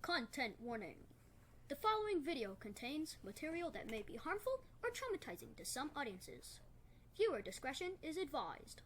Content warning. The following video contains material that may be harmful or traumatizing to some audiences. Viewer discretion is advised.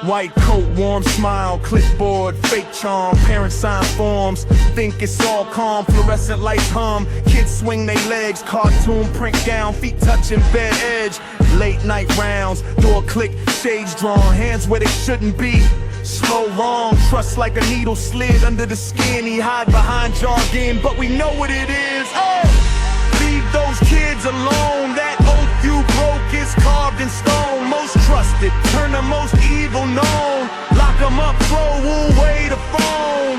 White coat, warm smile, clipboard, fake charm, parents sign forms, think it's all calm, fluorescent lights hum, kids swing they legs, cartoon print gown, feet touching bed edge, late night rounds, door click, shades drawn, hands where they shouldn't be, slow wrong, trust like a needle slid under the skin, he hide behind jargon, but we know what it is. Leave those kids alone, that oath you broke is carved in stone, most trusted, turn the most evil known, lock them up, throw away the phone,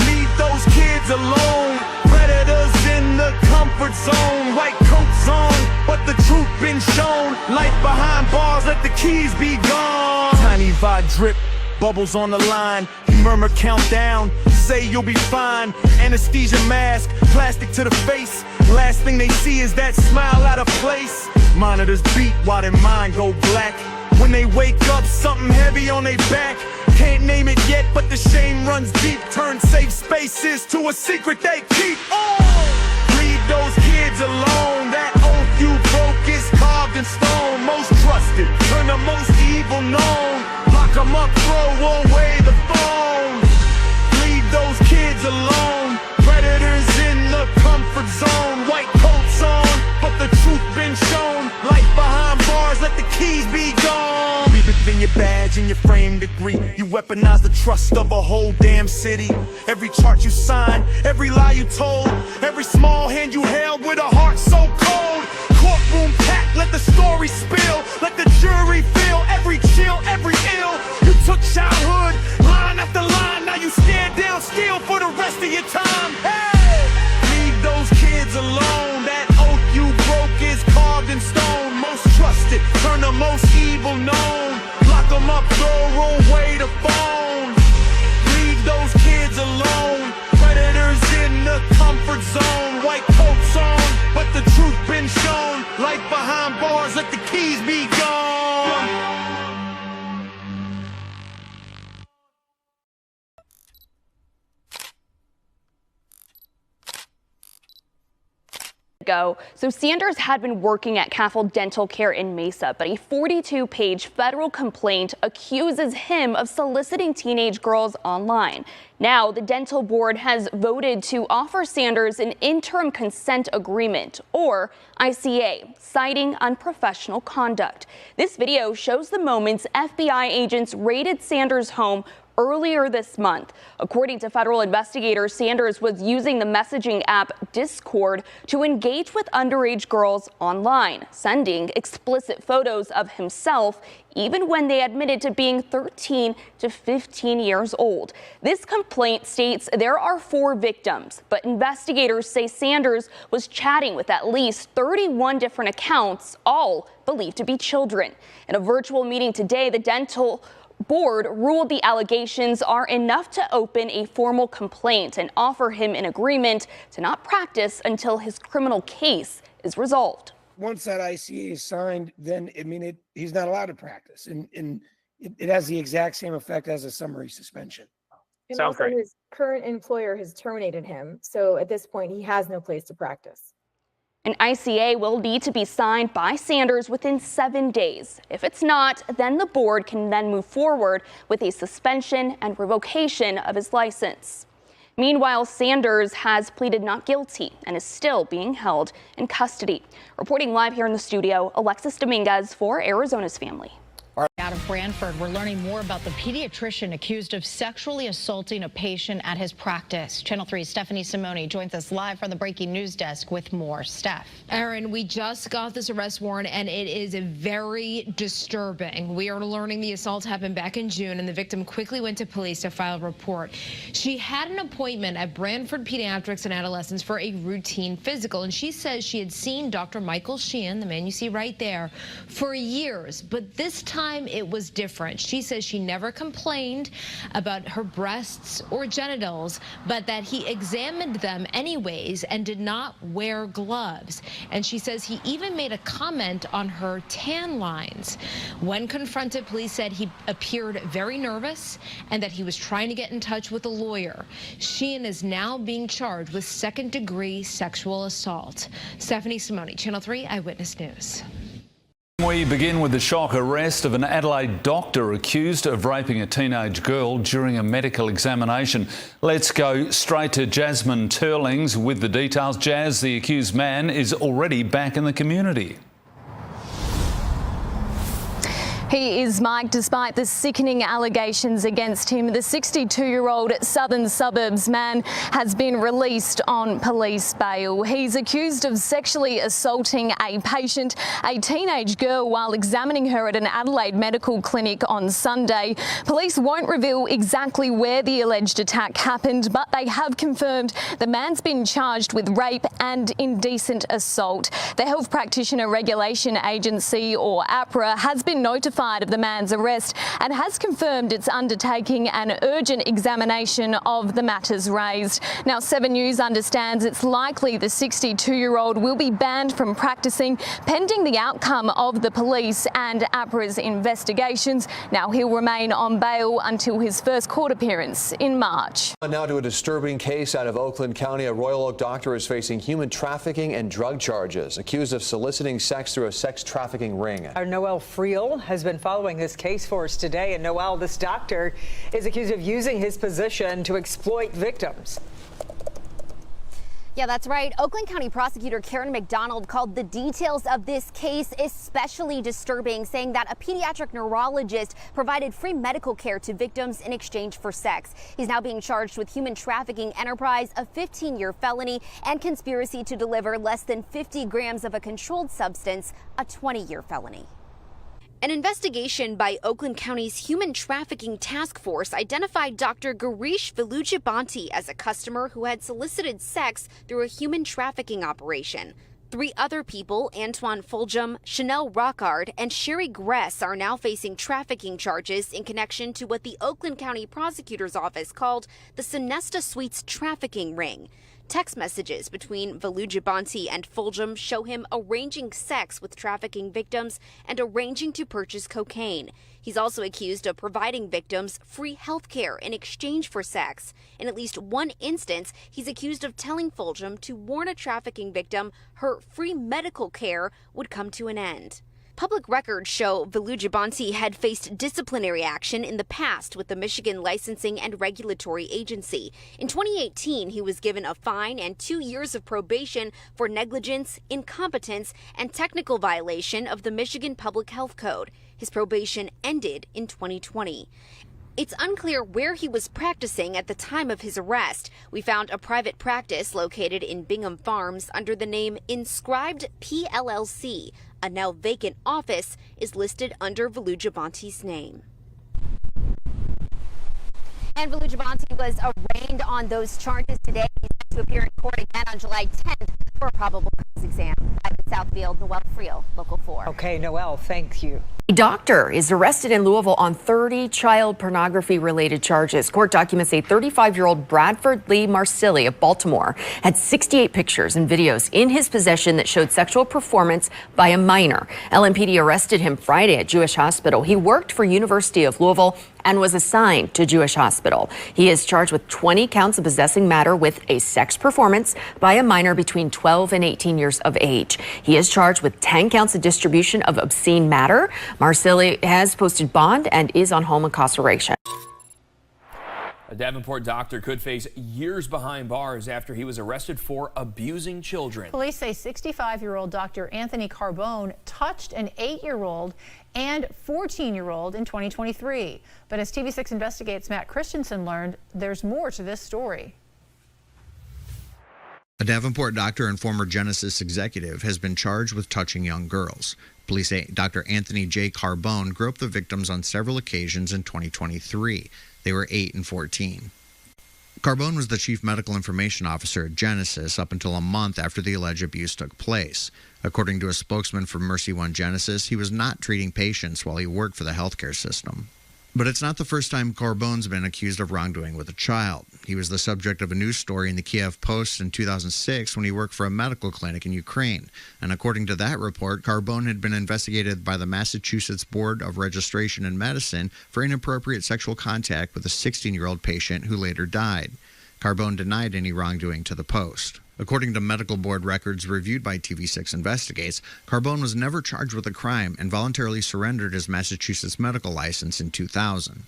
leave those kids alone, predators in the comfort zone, white coats on, but the truth been shown, life behind bars, let the keys be gone, tiny vibe drip, bubbles on the line, he murmur countdown, say you'll be fine, anesthesia mask, plastic to the face, last thing they see is that smile out of place, monitors beat while their mind go black, when they wake up something heavy on their back, can't name it yet but the shame runs deep, turn safe spaces to a secret they keep. Leave those kids alone, that oath you broke is carved in stone, most trusted, turn the most evil known, lock them up, throw away the phone, leave those kids alone, predators in the comfort zone, white coats on, but the truth been shown, life behind bars, let the keys be gone. Leave it in your badge and your frame degree, you weaponize the trust of a whole damn city, every chart you signed, every lie you told, every small hand you held with a heart so cold, courtroom packed, let the story spill, let the jury feel every chill, every ill, you took childhood, line after line, now you stand down still for the rest of your time. Hey! Leave those kids alone, that oath you broke is carved in stone, most trusted, turn the most evil known, lock them up, throw away the phone, leave those kids alone, predators in the comfort zone, white coats on, but the truth been shown, life behind bars, let the keys be gone. So Sanders had been working at CAFL Dental Care in Mesa, but a 42-page federal complaint accuses him of soliciting teenage girls online. Now, the dental board has voted to offer Sanders an interim consent agreement, or ICA, citing unprofessional conduct. This video shows the moments FBI agents raided Sanders' home earlier this month. According to federal investigators, Sanders was using the messaging app Discord to engage with underage girls online, sending explicit photos of himself even when they admitted to being 13 to 15 years old. This complaint states there are 4 victims, but investigators say Sanders was chatting with at least 31 different accounts, all believed to be children. In a virtual meeting today, the dental board ruled the allegations are enough to open a formal complaint and offer him an agreement to not practice until his criminal case is resolved. Once that ICA is signed, then he's not allowed to practice, and it has the exact same effect as a summary suspension. And Sounds also great. His current employer has terminated him, so at this point he has no place to practice. An ICA will need to be signed by Sanders within 7 days. If it's not, then the board can then move forward with a suspension and revocation of his license. Meanwhile, Sanders has pleaded not guilty and is still being held in custody. Reporting live here in the studio, Alexis Dominguez for Arizona's Family. Out of Brantford, we're learning more about the pediatrician accused of sexually assaulting a patient at his practice. Channel 3's Stephanie Simone joins us live from the breaking news desk with more. Steph. Aaron, we just got this arrest warrant and it is very disturbing. We are learning the assault happened back in June and the victim quickly went to police to file a report. She had an appointment at Brantford Pediatrics and Adolescents for a routine physical, and she says she had seen Dr. Michael Sheehan, the man you see right there, for years, but this time it it was different. She says she never complained about her breasts or genitals, but that he examined them anyways and did not wear gloves. And she says he even made a comment on her tan lines. When confronted, police said he appeared very nervous and that he was trying to get in touch with a lawyer. Sheehan is now being charged with second-degree sexual assault. Stephanie Simone, Channel 3 Eyewitness News. We begin with the shock arrest of an Adelaide doctor accused of raping a teenage girl during a medical examination. Let's go straight to Jasmine Turlings with the details. Jazz, the accused man is already back in the community. He is, Mike, despite the sickening allegations against him. The 62-year-old Southern Suburbs man has been released on police bail. He's accused of sexually assaulting a patient, a teenage girl, while examining her at an Adelaide medical clinic on Sunday. Police won't reveal exactly where the alleged attack happened, but they have confirmed the man's been charged with rape and indecent assault. The Health Practitioner Regulation Agency, or APRA, has been notified of the man's arrest and has confirmed it's undertaking an urgent examination of the matters raised. Now, 7 News understands it's likely the 62-year-old will be banned from practicing pending the outcome of the police and APRA's investigations. Now, he'll remain on bail until his first court appearance in March. Now to a disturbing case out of Oakland County. A Royal Oak doctor is facing human trafficking and drug charges, accused of soliciting sex through a sex trafficking ring. Our Noel Friel has been following this case for us today. And Noel, this doctor is accused of using his position to exploit victims. Yeah, that's right. Oakland County prosecutor Karen McDonald called the details of this case especially disturbing, saying that a pediatric neurologist provided free medical care to victims in exchange for sex. He's now being charged with human trafficking enterprise, a 15-year felony, and conspiracy to deliver less than 50 grams of a controlled substance, a 20-year felony. An investigation by Oakland County's Human Trafficking Task Force identified Dr. Girish Vilujabanti as a customer who had solicited sex through a human trafficking operation. 3 other people, Antoine Fulgham, Chanel Rockard, and Sherry Gress, are now facing trafficking charges in connection to what the Oakland County Prosecutor's Office called the Sonesta Suites trafficking ring. Text messages between Vilujabanti and Fulgham show him arranging sex with trafficking victims and arranging to purchase cocaine. He's also accused of providing victims free health care in exchange for sex. In at least one instance, he's accused of telling Fulgham to warn a trafficking victim her free medical care would come to an end. Public records show Vilujabanti had faced disciplinary action in the past with the Michigan Licensing and Regulatory Agency. In 2018, he was given a fine and 2 years of probation for negligence, incompetence, and technical violation of the Michigan Public Health Code. His probation ended in 2020. It's unclear where he was practicing at the time of his arrest. We found a private practice located in Bingham Farms under the name Inscribed PLLC. A now vacant office is listed under Vilujabanti's name. And Vilujabanti was arraigned on those charges today. He's set to appear in court again on July 10th for a probable cause exam. Live in Southfield, Noel Friel, Local 4. Okay, Noel, thank you. A doctor is arrested in Louisville on 30 child pornography-related charges. Court documents say 35-year-old Bradford Lee Marsili of Baltimore had 68 pictures and videos in his possession that showed sexual performance by a minor. LMPD arrested him Friday at Jewish Hospital. He worked for University of Louisville and was assigned to Jewish Hospital. He is charged with 20 counts of possessing matter with a sex performance by a minor between 12 and 18 years of age. He is charged with 10 counts of distribution of obscene matter. Marsili has posted bond and is on home incarceration. A Davenport doctor could face years behind bars after he was arrested for abusing children. Police say 65-year-old Dr. Anthony Carbone touched an 8-year-old and 14-year-old in 2023. But as TV6 Investigates Matt Christensen learned, there's more to this story. A Davenport doctor and former Genesis executive has been charged with touching young girls. Police say Dr. Anthony J. Carbone groped the victims on several occasions in 2023. They were 8 and 14. Carbone was the chief medical information officer at Genesis up until a month after the alleged abuse took place. According to a spokesman for Mercy One Genesis, he was not treating patients while he worked for the healthcare system. But it's not the first time Carbone's been accused of wrongdoing with a child. He was the subject of a news story in the Kiev Post in 2006 when he worked for a medical clinic in Ukraine. And according to that report, Carbone had been investigated by the Massachusetts Board of Registration in Medicine for inappropriate sexual contact with a 16-year-old patient who later died. Carbone denied any wrongdoing to the Post. According to medical board records reviewed by TV6 Investigates, Carbone was never charged with a crime and voluntarily surrendered his Massachusetts medical license in 2000.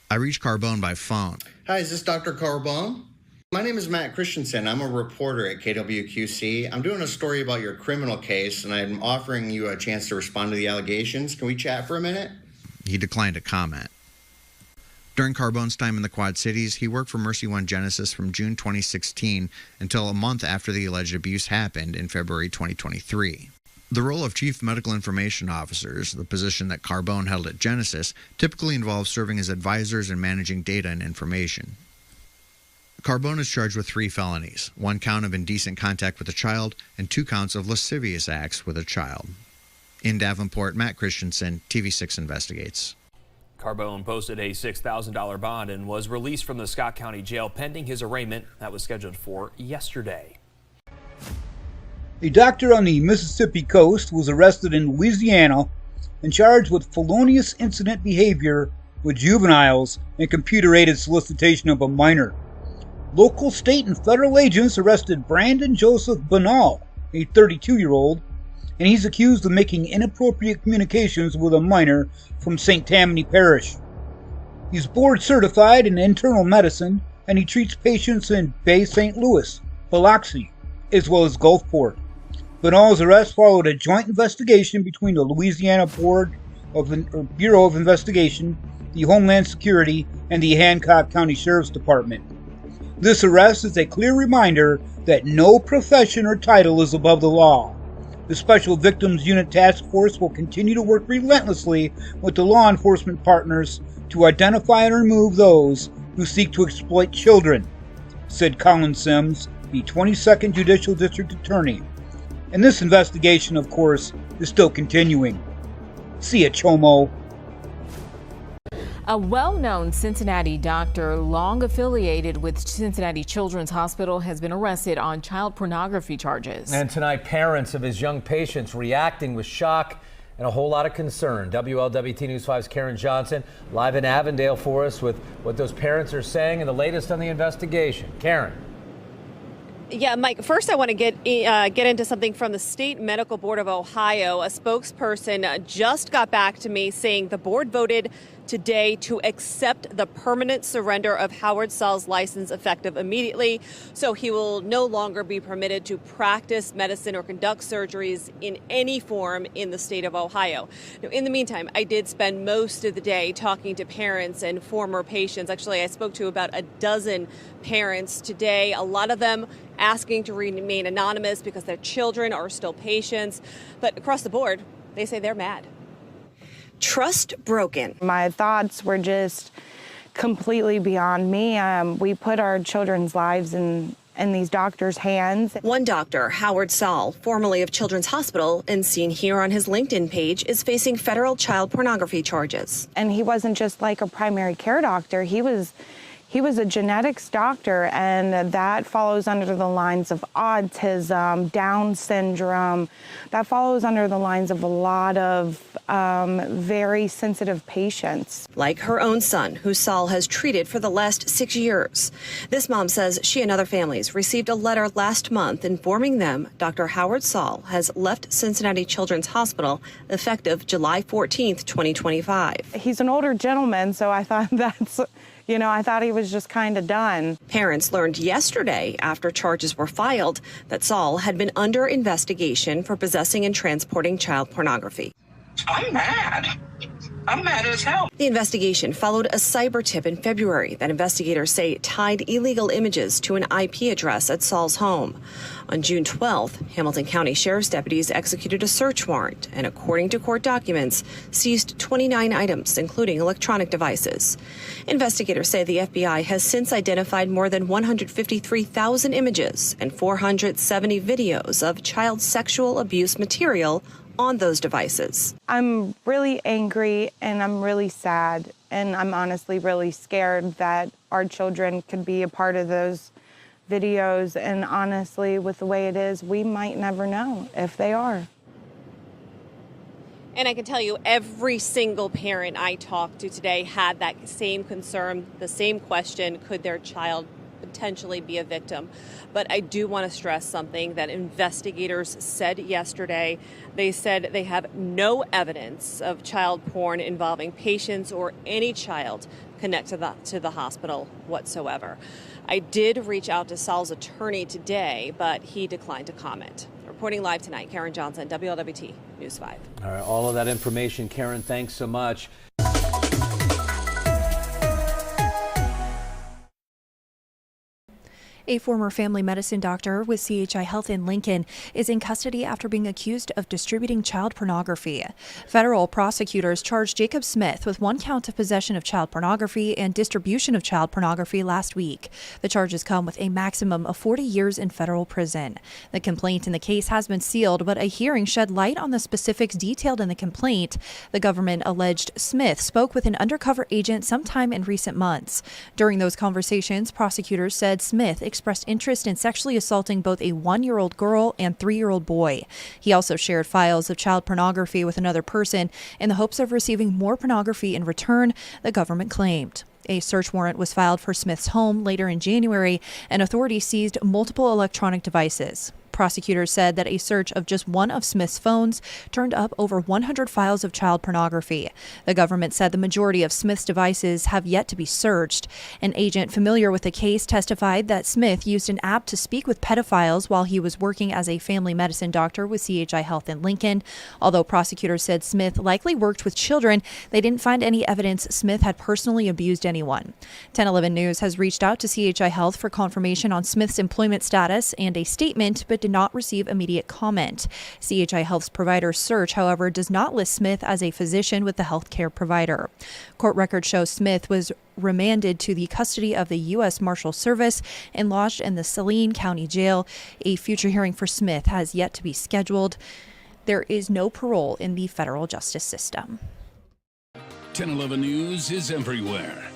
I reached Carbone by phone. Hi, is this Dr. Carbone? My name is Matt Christensen. I'm a reporter at KWQC. I'm doing a story about your criminal case, and I'm offering you a chance to respond to the allegations. Can we chat for a minute? He declined to comment. During Carbone's time in the Quad Cities, he worked for Mercy One Genesis from June 2016 until a month after the alleged abuse happened in February 2023. The role of Chief Medical Information Officers, the position that Carbone held at Genesis, typically involves serving as advisors and managing data and information. Carbone is charged with 3 felonies, 1 count of indecent contact with a child, and 2 counts of lascivious acts with a child. In Davenport, Matt Christensen, TV6 Investigates. Carbone posted a $6,000 bond and was released from the Scott County Jail pending his arraignment that was scheduled for yesterday. A doctor on the Mississippi coast was arrested in Louisiana and charged with felonious incident behavior with juveniles and computer-aided solicitation of a minor. Local, state, and federal agents arrested Brandon Joseph Banal, a 32-year-old, and he's accused of making inappropriate communications with a minor from St. Tammany Parish. He's board certified in internal medicine, and he treats patients in Bay St. Louis, Biloxi, as well as Gulfport. Banal's arrest followed a joint investigation between the Louisiana Bureau of Investigation, the Homeland Security, and the Hancock County Sheriff's Department. This arrest is a clear reminder that no profession or title is above the law. The Special Victims Unit Task Force will continue to work relentlessly with the law enforcement partners to identify and remove those who seek to exploit children, said Colin Sims, the 22nd Judicial District Attorney. And this investigation, of course, is still continuing. See ya, Chomo. A well-known Cincinnati doctor, long affiliated with Cincinnati Children's Hospital, has been arrested on child pornography charges. And tonight, parents of his young patients reacting with shock and a whole lot of concern. WLWT News 5's Karen Johnson live in Avondale for us with what those parents are saying and the latest on the investigation. Karen. Yeah, Mike, first I want to get into something from the State Medical Board of Ohio. A spokesperson just got back to me saying the board voted today to accept the permanent surrender of Howard Saul's license effective immediately. So he will no longer be permitted to practice medicine or conduct surgeries in any form in the state of Ohio. Now, in the meantime, I did spend most of the day talking to parents and former patients. Actually, I spoke to about a dozen parents today, a lot of them asking to remain anonymous because their children are still patients. But across the board, they say they're mad. Trust broken. My thoughts were just completely beyond me. We put our children's lives in these doctors' hands. One doctor, Howard Saul, formerly of Children's Hospital and seen here on his LinkedIn page, is facing federal child pornography charges. And he wasn't just like a primary care doctor. He was a genetics doctor, and that follows under the lines of autism, Down syndrome. That follows under the lines of a lot of very sensitive patients. Like her own son, who Saul has treated for the last 6 years. This mom says she and other families received a letter last month informing them Dr. Howard Saul has left Cincinnati Children's Hospital effective July 14th, 2025. He's an older gentleman, so I thought I thought he was just kind of done. Parents learned yesterday, after charges were filed, that Saul had been under investigation for possessing and transporting child pornography. I'm mad. I'm mad as hell. The investigation followed a cyber tip in February that investigators say tied illegal images to an IP address at Saul's home. On June 12th, Hamilton County Sheriff's deputies executed a search warrant and, according to court documents, seized 29 items, including electronic devices. Investigators say the FBI has since identified more than 153,000 images and 470 videos of child sexual abuse material on those devices. I'm really angry and I'm really sad, and I'm honestly really scared that our children could be a part of those videos, and honestly, with the way it is, we might never know if they are. And I can tell you, every single parent I talked to today had that same concern, the same question: could their child potentially be a victim? But I do want to stress something that investigators said yesterday. They said they have no evidence of child porn involving patients or any child connected to the hospital whatsoever. I did reach out to Saul's attorney today, but he declined to comment. Reporting live tonight, Karen Johnson, WLWT News 5. All right, all of that information, Karen, thanks so much. A former family medicine doctor with CHI Health in Lincoln is in custody after being accused of distributing child pornography. Federal prosecutors charged Jacob Smith with 1 count of possession of child pornography and distribution of child pornography last week. The charges come with a maximum of 40 years in federal prison. The complaint in the case has been sealed, but a hearing shed light on the specifics detailed in the complaint. The government alleged Smith spoke with an undercover agent sometime in recent months. During those conversations, prosecutors said Smith expressed interest in sexually assaulting both a 1-year-old girl and 3-year-old boy. He also shared files of child pornography with another person in the hopes of receiving more pornography in return, the government claimed. A search warrant was filed for Smith's home later in January, and authorities seized multiple electronic devices. Prosecutors said that a search of just one of Smith's phones turned up over 100 files of child pornography. The government said the majority of Smith's devices have yet to be searched. An agent familiar with the case testified that Smith used an app to speak with pedophiles while he was working as a family medicine doctor with CHI Health in Lincoln. Although prosecutors said Smith likely worked with children, they didn't find any evidence Smith had personally abused anyone. 1011 News has reached out to CHI Health for confirmation on Smith's employment status and a statement, but did not receive immediate comment. CHI Health's provider search, however, does not list Smith as a physician with the healthcare provider. Court records show Smith was remanded to the custody of the U.S. Marshal Service and lodged in the Saline County Jail. A future hearing for Smith has yet to be scheduled. There is no parole in the federal justice system. 1011 News is everywhere.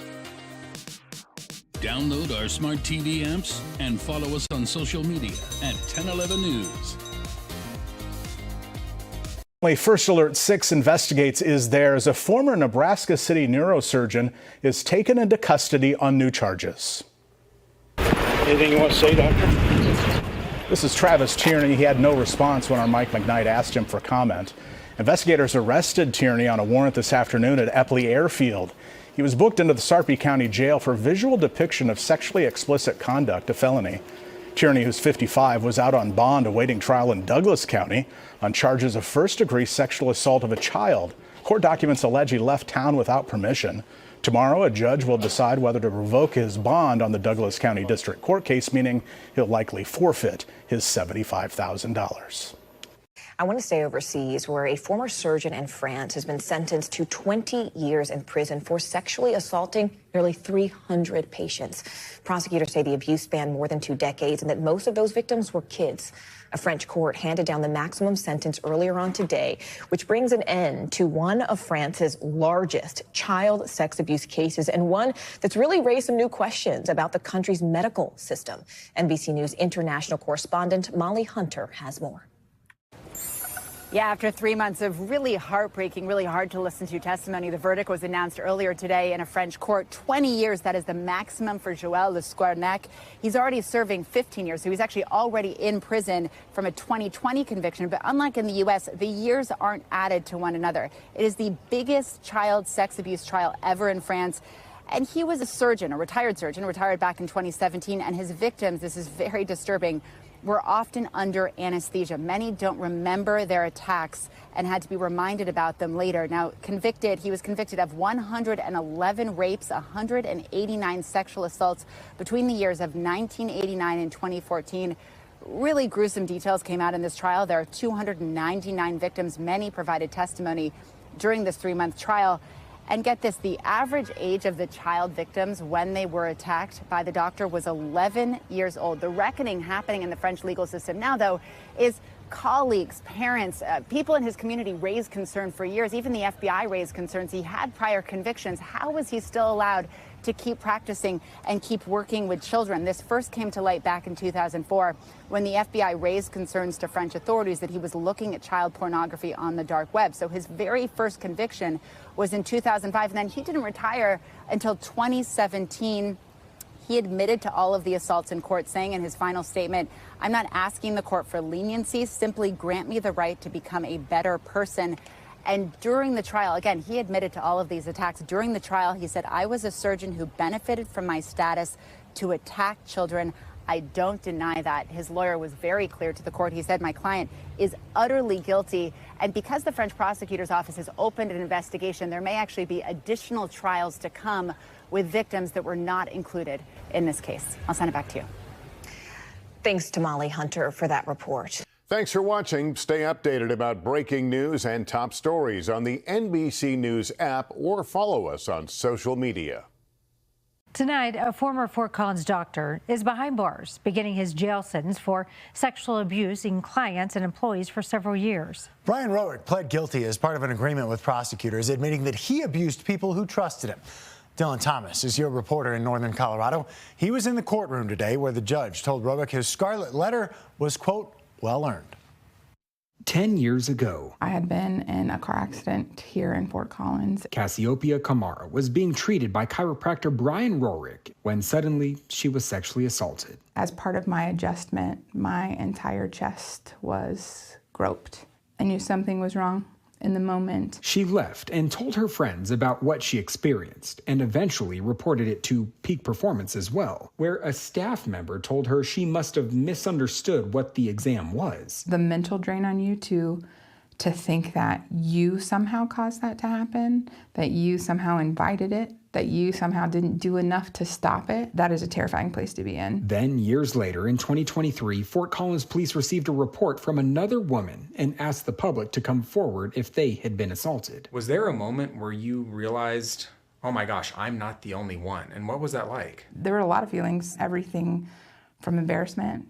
Download our smart TV apps and follow us on social media at 1011 News. First Alert 6 investigates is there as a former Nebraska City neurosurgeon is taken into custody on new charges. Anything you want to say, Doctor? This is Travis Tierney. He had no response when our Mike McKnight asked him for comment. Investigators arrested Tierney on a warrant this afternoon at Epley Airfield. He was booked into the Sarpy County Jail for visual depiction of sexually explicit conduct, a felony. Tierney, who's 55, was out on bond awaiting trial in Douglas County on charges of first-degree sexual assault of a child. Court documents allege he left town without permission. Tomorrow, a judge will decide whether to revoke his bond on the Douglas County District Court case, meaning he'll likely forfeit his $75,000. I want to stay overseas, where a former surgeon in France has been sentenced to 20 years in prison for sexually assaulting nearly 300 patients. Prosecutors say the abuse spanned more than 2 decades and that most of those victims were kids. A French court handed down the maximum sentence earlier on today, which brings an end to one of France's largest child sex abuse cases, and one that's really raised some new questions about the country's medical system. NBC News international correspondent Molly Hunter has more. Yeah, after 3 months of really heartbreaking, really hard to listen to testimony, the verdict was announced earlier today in a French court. 20 years, that is the maximum for Joël Le Squarnac. He's already serving 15 years, so he's actually already in prison from a 2020 conviction. But unlike in the U.S., the years aren't added to one another. It is the biggest child sex abuse trial ever in France. And he was a surgeon, a retired surgeon, retired back in 2017. And his victims, this is very disturbing, were often under anesthesia. Many don't remember their attacks and had to be reminded about them later. Now, he was convicted of 111 rapes, 189 sexual assaults between the years of 1989 and 2014. Really gruesome details came out in this trial. There are 299 victims. Many provided testimony during this 3-month trial. And get this, the average age of the child victims when they were attacked by the doctor was 11 years old. The reckoning happening in the French legal system now, though, is colleagues, parents, people in his community raised concern for years. Even the FBI raised concerns. He had prior convictions. How was he still allowed to keep practicing and keep working with children? This first came to light back in 2004 when the FBI raised concerns to French authorities that he was looking at child pornography on the dark web. So his very first conviction was in 2005, and then he didn't retire until 2017. He admitted to all of the assaults in court, saying in his final statement, "I'm not asking the court for leniency, simply grant me the right to become a better person." And during the trial, again, he admitted to all of these attacks. During the trial, he said, "I was a surgeon who benefited from my status to attack children. I don't deny that." His lawyer was very clear to the court. He said, "My client is utterly guilty." And because the French prosecutor's office has opened an investigation, there may actually be additional trials to come with victims that were not included in this case. I'll send it back to you. Thanks to Molly Hunter for that report. Thanks for watching. Stay updated about breaking news and top stories on the NBC News app or follow us on social media. Tonight, a former Fort Collins doctor is behind bars, beginning his jail sentence for sexual abuse in clients and employees for several years. Brian Roerick pled guilty as part of an agreement with prosecutors, admitting that he abused people who trusted him. Dylan Thomas is your reporter in northern Colorado. He was in the courtroom today where the judge told Roerick his scarlet letter was, quote, well-earned. 10 years ago, I had been in a car accident here in Fort Collins. Cassiopeia Kamara was being treated by chiropractor Brian Roerick when suddenly she was sexually assaulted. As part of my adjustment, my entire chest was groped. I knew something was wrong in the moment. She left and told her friends about what she experienced and eventually reported it to Peak Performance as well, where a staff member told her she must have misunderstood what the exam was. The mental drain on you to think that you somehow caused that to happen, that you somehow invited it, that you somehow didn't do enough to stop it, that is a terrifying place to be in. Then, years later, in 2023, Fort Collins police received a report from another woman and asked the public to come forward if they had been assaulted. Was there a moment where you realized, oh my gosh, I'm not the only one? And what was that like? There were a lot of feelings, everything from embarrassment,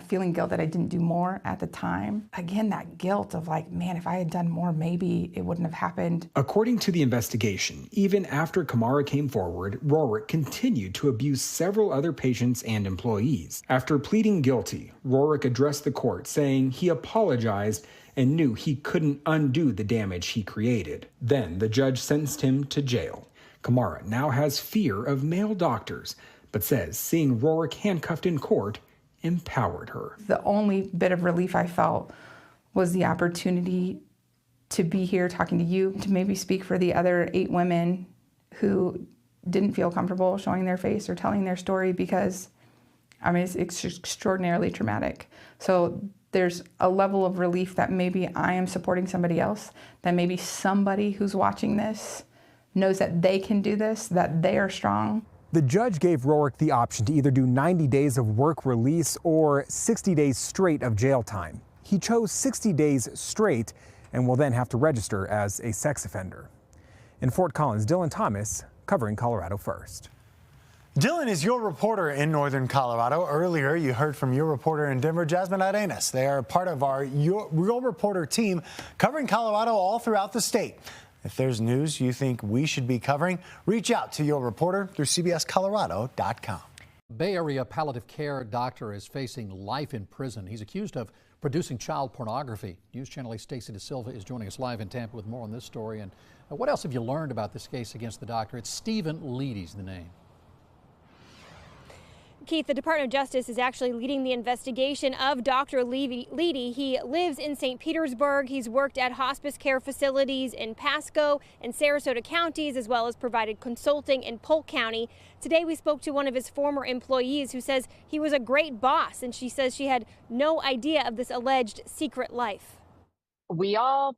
feeling guilt that I didn't do more at the time. Again, that guilt of like, man, if I had done more, maybe it wouldn't have happened. According to the investigation, even after Kamara came forward, Roerick continued to abuse several other patients and employees. After pleading guilty, Roerick addressed the court saying he apologized and knew he couldn't undo the damage he created. Then the judge sentenced him to jail. Kamara now has fear of male doctors, but says seeing Roerick handcuffed in court empowered her. The only bit of relief I felt was the opportunity to be here talking to you, to maybe speak for the other 8 women who didn't feel comfortable showing their face or telling their story because, I mean, it's extraordinarily traumatic. So there's a level of relief that maybe I am supporting somebody else, that maybe somebody who's watching this knows that they can do this, that they are strong. The judge gave Roerick the option to either do 90 days of work release or 60 days straight of jail time. He chose 60 days straight and will then have to register as a sex offender. In Fort Collins, Dylan Thomas, covering Colorado First. Dylan is your reporter in northern Colorado. Earlier, you heard from your reporter in Denver, Jasmine Arenas. They are part of our Your Reporter team covering Colorado all throughout the state. If there's news you think we should be covering, reach out to your reporter through CBSColorado.com. Bay Area palliative care doctor is facing life in prison. He's accused of producing child pornography. News Channel 8's Stacey De Silva is joining us live in Tampa with more on this story. And what else have you learned about this case against the doctor? It's Stephen Leedy's the name. Keith, the Department of Justice is actually leading the investigation of Dr. Leedy. He lives in St. Petersburg. He's worked at hospice care facilities in Pasco and Sarasota counties, as well as provided consulting in Polk County. Today, we spoke to one of his former employees who says he was a great boss, and she says she had no idea of this alleged secret life. We all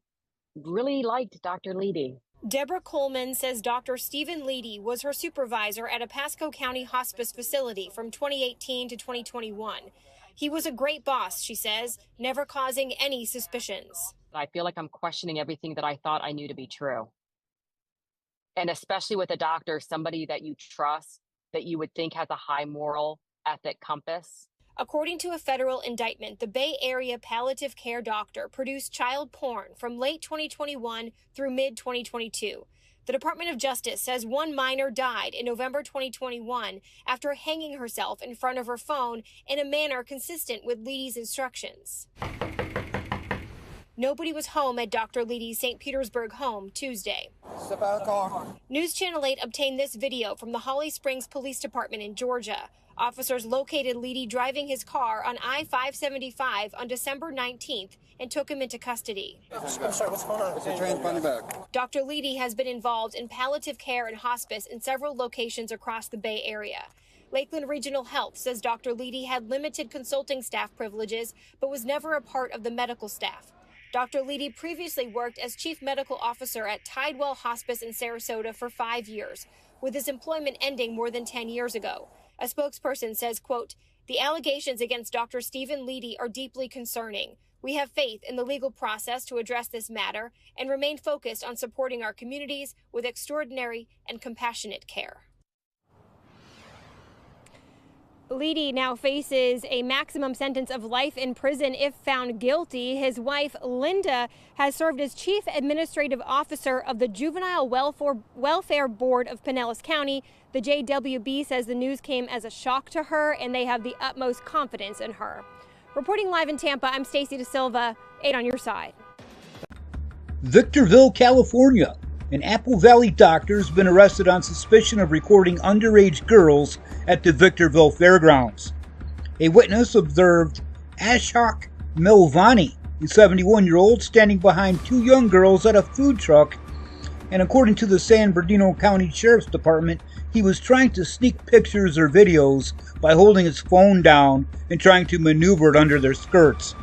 really liked Dr. Leedy. Deborah Coleman says Dr. Stephen Leedy was her supervisor at a Pasco County hospice facility from 2018 to 2021. He was a great boss, she says, never causing any suspicions. I feel like I'm questioning everything that I thought I knew to be true. And especially with a doctor, somebody that you trust, that you would think has a high moral ethic compass. According to a federal indictment, the Bay Area palliative care doctor produced child porn from late 2021 through mid-2022. The Department of Justice says one minor died in November 2021 after hanging herself in front of her phone in a manner consistent with Leedy's instructions. Nobody was home at Dr. Leedy's St. Petersburg home Tuesday. Step out of the car. News Channel 8 obtained this video from the Holly Springs Police Department in Georgia. Officers located Leedy driving his car on I-575 on December 19th and took him into custody. I'm sorry, what's going on? What's your train on the back? Dr. Leedy has been involved in palliative care and hospice in several locations across the Bay Area. Lakeland Regional Health says Dr. Leedy had limited consulting staff privileges, but was never a part of the medical staff. Dr. Leedy previously worked as chief medical officer at Tidewell Hospice in Sarasota for 5 years, with his employment ending more than 10 years ago. A spokesperson says, quote, "The allegations against Dr. Stephen Leedy are deeply concerning. We have faith in the legal process to address this matter and remain focused on supporting our communities with extraordinary and compassionate care." Leedy now faces a maximum sentence of life in prison if found guilty. His wife, Linda, has served as chief administrative officer of the Juvenile Welfare Board of Pinellas County. The JWB says the news came as a shock to her, and they have the utmost confidence in her. Reporting live in Tampa, I'm Stacey DeSilva, 8 on your side. Victorville, California. An Apple Valley doctor has been arrested on suspicion of recording underage girls at the Victorville Fairgrounds. A witness observed Ashok Melvani, a 71-year-old, standing behind two young girls at a food truck, and according to the San Bernardino County Sheriff's Department, he was trying to sneak pictures or videos by holding his phone down and trying to maneuver it under their skirts.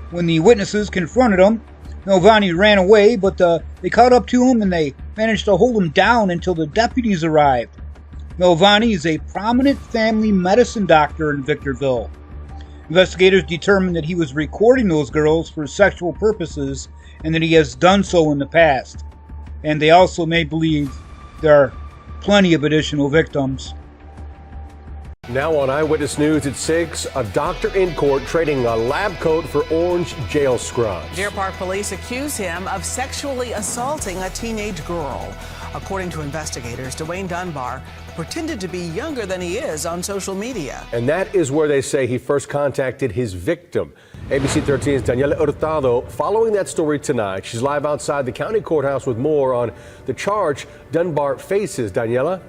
When the witnesses confronted him, Melvani ran away, but they caught up to him and they managed to hold him down until the deputies arrived. Melvani is a prominent family medicine doctor in Victorville. Investigators determined that he was recording those girls for sexual purposes and that he has done so in the past. And they also may believe there are plenty of additional victims. Now on Eyewitness News at 6, a doctor in court trading a lab coat for orange jail scrubs. Deer Park police accuse him of sexually assaulting a teenage girl. According to investigators, Dwayne Dunbar pretended to be younger than he is on social media. And that is where they say he first contacted his victim. ABC 13's Daniela Hurtado following that story tonight. She's live outside the county courthouse with more on the charge Dunbar faces. Daniela?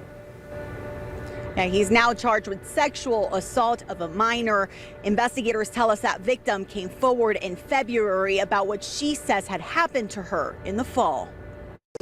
Now, he's now charged with sexual assault of a minor. Investigators tell us that victim came forward in February about what she says had happened to her in the fall.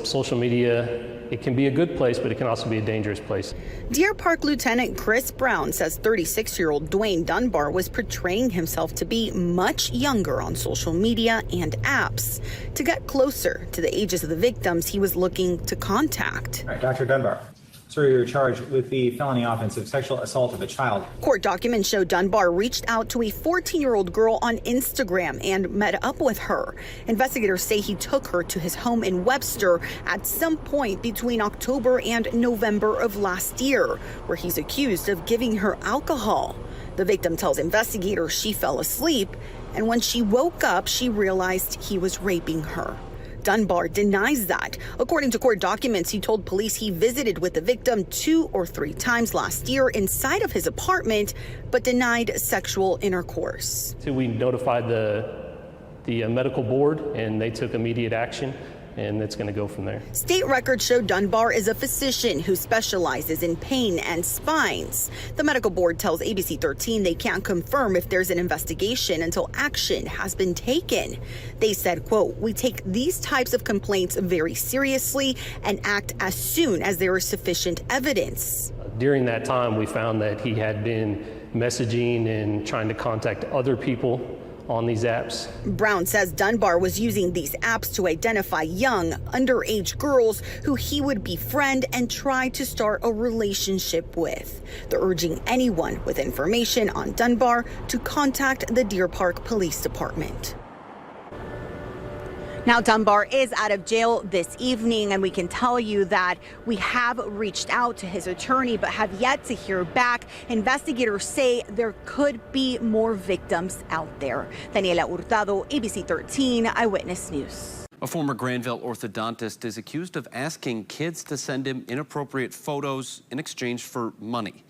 Social media, it can be a good place, but it can also be a dangerous place. Deer Park Lieutenant Chris Brown says 36-year-old Dwayne Dunbar was portraying himself to be much younger on social media and apps. To get closer to the ages of the victims he was looking to contact. All right, Dr. Dunbar. Sir, you're charged with the felony offense of sexual assault of a child. Court documents show Dunbar reached out to a 14-year-old girl on Instagram and met up with her. Investigators say he took her to his home in Webster at some point between October and November of last year, where he's accused of giving her alcohol. The victim tells investigators she fell asleep, and when she woke up, she realized he was raping her. Dunbar denies that. According to court documents, he told police he visited with the victim 2 or 3 times last year inside of his apartment, but denied sexual intercourse. So we notified the medical board, and they took immediate action. and it's going to go from there. State records show Dunbar is a physician who specializes in pain and spines. The medical board tells ABC 13 they can't confirm if there's an investigation until action has been taken. They said, quote, "We take these types of complaints very seriously and act as soon as there is sufficient evidence." During that time, we found that he had been messaging and trying to contact other people on these apps. Brown says Dunbar was using these apps to identify young, underage girls who he would befriend and try to start a relationship with. They're urging anyone with information on Dunbar to contact the Deer Park Police Department. Now, Dunbar is out of jail this evening, and we can tell you that we have reached out to his attorney but have yet to hear back. Investigators say there could be more victims out there. Daniela Hurtado, ABC 13 Eyewitness News. A former Granville orthodontist is accused of asking kids to send him inappropriate photos in exchange for money.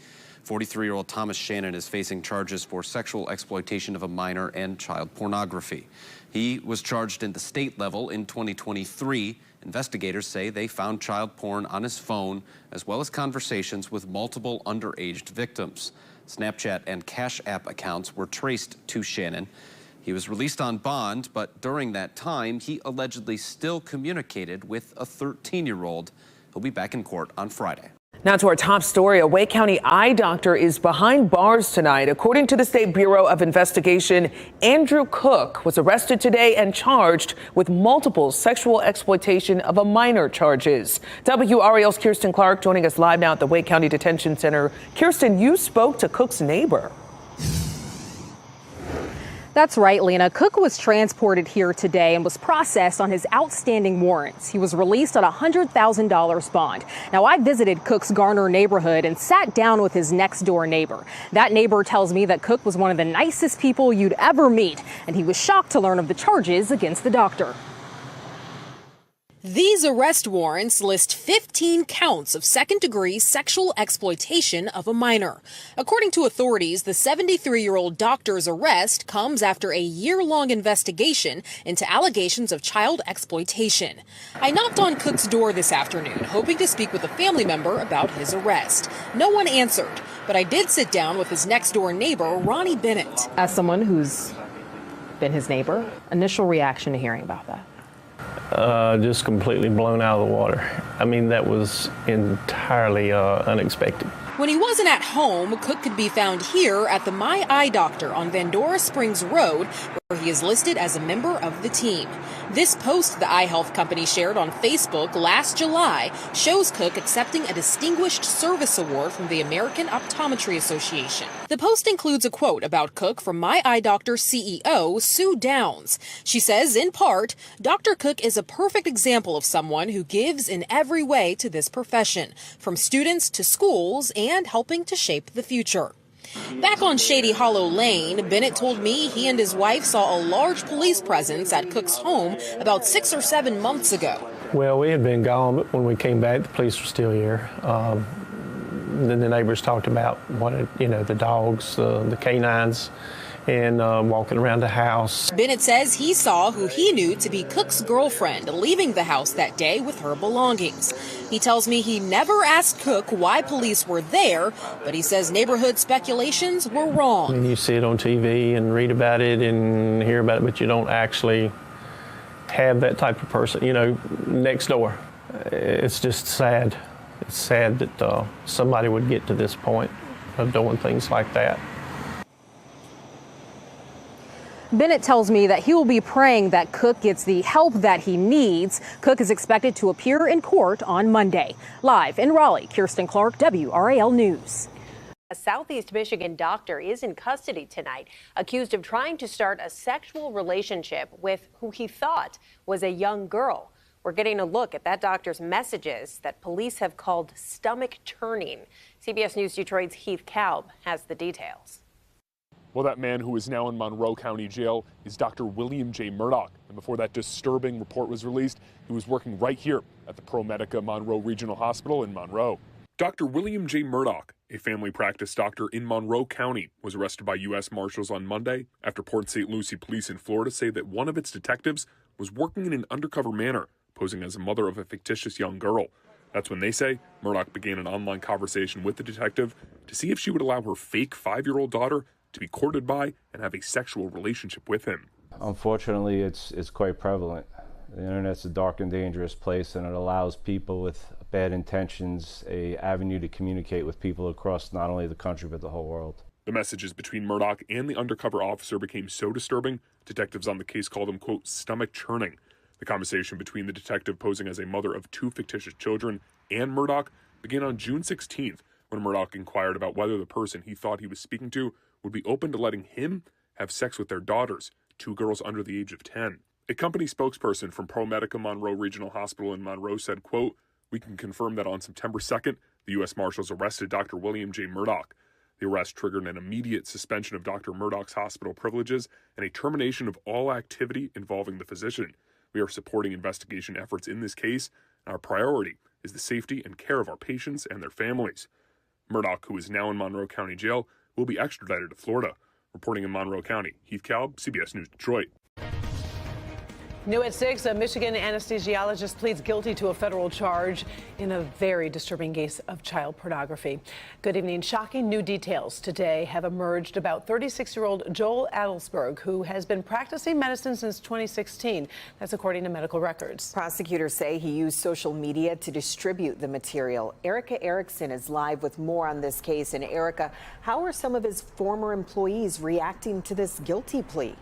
43-year-old Thomas Shannon is facing charges for sexual exploitation of a minor and child pornography. He was charged in the state level in 2023. Investigators say they found child porn on his phone, as well as conversations with multiple underage victims. Snapchat and Cash App accounts were traced to Shannon. He was released on bond, but during that time, he allegedly still communicated with a 13-year-old. He'll be back in court on Friday. Now to our top story. A Wake County eye doctor is behind bars tonight. According to the State Bureau of Investigation, Andrew Cook was arrested today and charged with multiple sexual exploitation of a minor charges. WRAL's Kirsten Clark joining us live now at the Wake County Detention Center. Kirsten, you spoke to Cook's neighbor. That's right, Lena. Cook was transported here today and was processed on his outstanding warrants. He was released on a $100,000 bond. Now, I visited Cook's Garner neighborhood and sat down with his next door neighbor. That neighbor tells me that Cook was one of the nicest people you'd ever meet, and he was shocked to learn of the charges against the doctor. These arrest warrants list 15 counts of second-degree sexual exploitation of a minor. According to authorities, the 73-year-old doctor's arrest comes after a year-long investigation into allegations of child exploitation. I knocked on Cook's door this afternoon, hoping to speak with a family member about his arrest. No one answered, but I did sit down with his next-door neighbor, Ronnie Bennett. As someone who's been his neighbor, initial reaction to hearing about that? Just completely blown out of the water. I mean, that was entirely unexpected. When he wasn't at home, Cook could be found here at the My Eye Doctor on Vandora Springs Road, where he is listed as a member of the team. This post the eye health company shared on Facebook last July shows Cook accepting a Distinguished Service Award from the American Optometry Association. The post includes a quote about Cook from My Eye Doctor CEO Sue Downs. She says, in part, Dr. Cook is a perfect example of someone who gives in every way to this profession, from students to schools and helping to shape the future. Back on Shady Hollow Lane, Bennett told me he and his wife saw a large police presence at Cook's home about 6 or 7 months ago. Well, we had been gone, but when we came back, the police were still here. Then the neighbors talked about the dogs, the canines, and walking around the house. Bennett says he saw who he knew to be Cook's girlfriend leaving the house that day with her belongings. He tells me he never asked Cook why police were there, but he says neighborhood speculations were wrong. I mean, you see it on TV and read about it and hear about it, but you don't actually have that type of person, next door. It's just sad. It's sad that somebody would get to this point of doing things like that. Bennett tells me that he will be praying that Cook gets the help that he needs. Cook is expected to appear in court on Monday. Live in Raleigh, Kirsten Clark, WRAL News. A Southeast Michigan doctor is in custody tonight, accused of trying to start a sexual relationship with who he thought was a young girl. We're getting a look at that doctor's messages that police have called stomach turning. CBS News Detroit's Heath Kalb has the details. Well, that man who is now in Monroe County Jail is Dr. William J. Murdoch. And before that disturbing report was released, he was working right here at the ProMedica Monroe Regional Hospital in Monroe. Dr. William J. Murdoch, a family practice doctor in Monroe County, was arrested by U.S. Marshals on Monday after Port St. Lucie police in Florida say that one of its detectives was working in an undercover manner, posing as a mother of a fictitious young girl. That's when they say Murdaugh began an online conversation with the detective to see if she would allow her fake 5-year-old daughter to be courted by and have a sexual relationship with him. Unfortunately, it's quite prevalent. The internet's a dark and dangerous place, and it allows people with bad intentions an avenue to communicate with people across not only the country but the whole world. The messages between Murdaugh and the undercover officer became so disturbing, detectives on the case called them, quote, stomach churning. The conversation between the detective posing as a mother of 2 fictitious children and Murdaugh began on June 16th, when Murdaugh inquired about whether the person he thought he was speaking to would be open to letting him have sex with their daughters, 2 girls under the age of 10. A company spokesperson from ProMedica Monroe Regional Hospital in Monroe said, quote, "We can confirm that on September 2nd, the U.S. Marshals arrested Dr. William J. Murdaugh. The arrest triggered an immediate suspension of Dr. Murdaugh's hospital privileges and a termination of all activity involving the physician. We are supporting investigation efforts in this case, and our priority is the safety and care of our patients and their families." Murdaugh, who is now in Monroe County Jail, will be extradited to Florida. Reporting in Monroe County, Heath Kalb, CBS News Detroit. New at 6, a Michigan anesthesiologist pleads guilty to a federal charge in a very disturbing case of child pornography. Good evening. Shocking new details today have emerged about 36-year-old Joel Adelsberg, who has been practicing medicine since 2016. That's according to medical records. Prosecutors say he used social media to distribute the material. Erica Erickson is live with more on this case. And Erica, how are some of his former employees reacting to this guilty plea?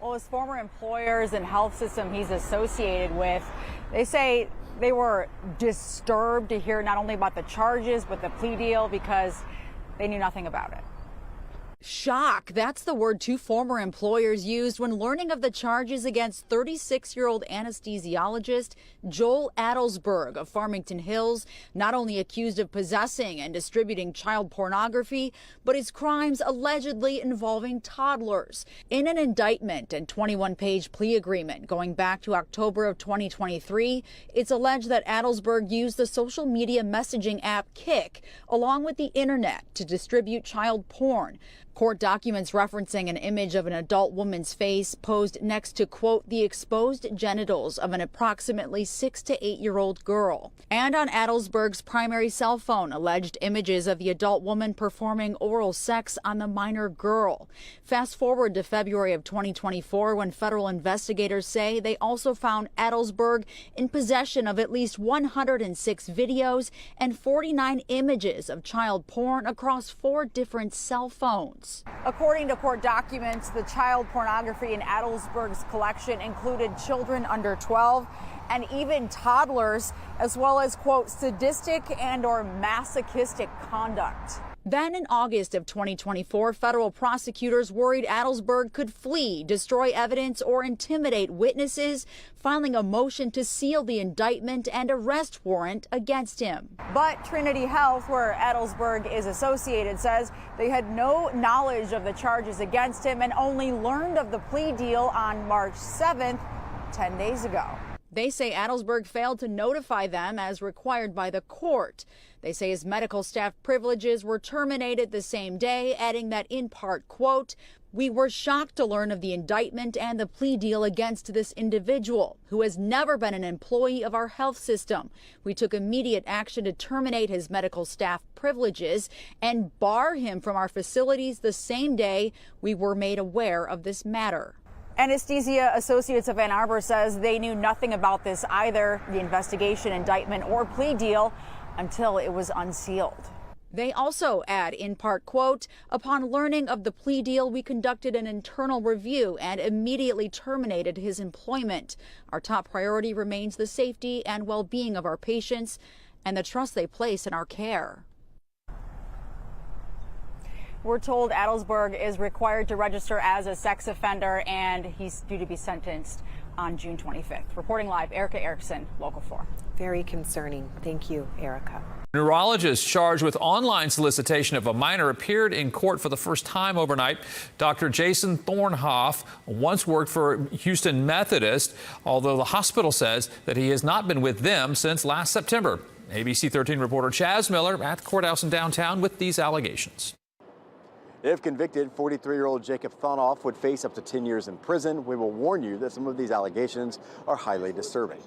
Well, his former employers and health system he's associated with, they say they were disturbed to hear not only about the charges, but the plea deal because they knew nothing about it. Shock. That's the word 2 former employers used when learning of the charges against 36-year-old anesthesiologist Joel Adelsberg of Farmington Hills, not only accused of possessing and distributing child pornography, but his crimes allegedly involving toddlers. In an indictment and 21-page plea agreement going back to October of 2023, it's alleged that Adelsberg used the social media messaging app Kik along with the internet to distribute child porn. Court documents referencing an image of an adult woman's face posed next to, quote, the exposed genitals of an approximately 6 to 8-year-old girl. And on Adelsberg's primary cell phone, alleged images of the adult woman performing oral sex on the minor girl. Fast forward to February of 2024, when federal investigators say they also found Adelsberg in possession of at least 106 videos and 49 images of child porn across 4 different cell phones. According to court documents, the child pornography in Adelsberg's collection included children under 12 and even toddlers, as well as, quote, sadistic and or masochistic conduct. Then in August of 2024, federal prosecutors worried Adelsberg could flee, destroy evidence, or intimidate witnesses, filing a motion to seal the indictment and arrest warrant against him. But Trinity Health, where Adelsberg is associated, says they had no knowledge of the charges against him and only learned of the plea deal on March 7th, 10 days ago. They say Adelsberg failed to notify them as required by the court. They say his medical staff privileges were terminated the same day, adding that in part, quote, we were shocked to learn of the indictment and the plea deal against this individual, who has never been an employee of our health system. We took immediate action to terminate his medical staff privileges and bar him from our facilities the same day we were made aware of this matter. Anesthesia Associates of Ann Arbor says they knew nothing about this either, the investigation, indictment, or plea deal, until it was unsealed. They also add, in part, quote, upon learning of the plea deal, we conducted an internal review and immediately terminated his employment. Our top priority remains the safety and well-being of our patients and the trust they place in our care. We're told Adelsberg is required to register as a sex offender, and he's due to be sentenced on June 25th. Reporting live, Erica Erickson, Local 4. Very concerning. Thank you, Erica. Neurologist charged with online solicitation of a minor appeared in court for the first time overnight. Dr. Jason Thornhoff once worked for Houston Methodist, although the hospital says that he has not been with them since last September. ABC 13 reporter Chaz Miller at the courthouse in downtown with these allegations. If convicted, 43-year-old Jacob Thonoff would face up to 10 years in prison. We will warn you that some of these allegations are highly disturbing.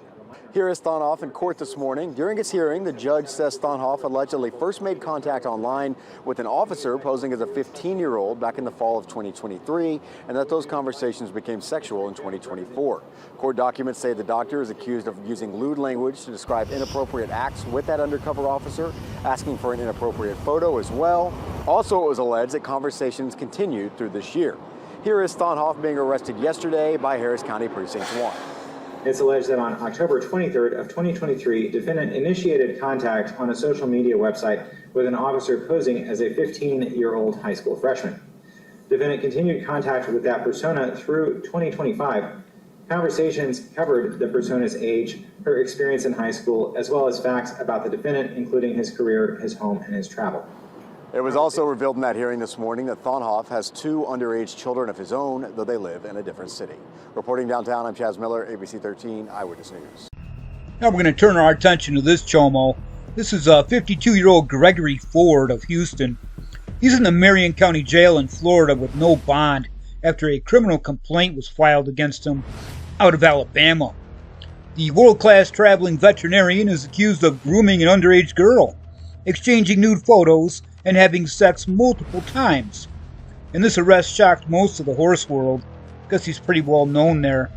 Here is Thonoff in court this morning. During his hearing, the judge says Thonoff allegedly first made contact online with an officer posing as a 15-year-old back in the fall of 2023, and that those conversations became sexual in 2024. Court documents say the doctor is accused of using lewd language to describe inappropriate acts with that undercover officer, asking for an inappropriate photo as well. Also, it was alleged that conversations continued through this year. Here is Thonoff being arrested yesterday by Harris County Precinct 1. It's alleged that on October 23rd of 2023, defendant initiated contact on a social media website with an officer posing as a 15-year-old high school freshman. Defendant continued contact with that persona through 2025. Conversations covered the persona's age, her experience in high school, as well as facts about the defendant, including his career, his home, and his travel. It was also revealed in that hearing this morning that Thonoff has 2 underage children of his own, though they live in a different city. Reporting downtown, I'm Chaz Miller, ABC 13 Eyewitness News. Now we're going to turn our attention to this chomo. This is 52-year-old Gregory Ford of Houston. He's in the Marion County Jail in Florida with no bond after a criminal complaint was filed against him out of Alabama. The world-class traveling veterinarian is accused of grooming an underage girl, exchanging nude photos, and having sex multiple times. And this arrest shocked most of the horse world, because he's pretty well known there.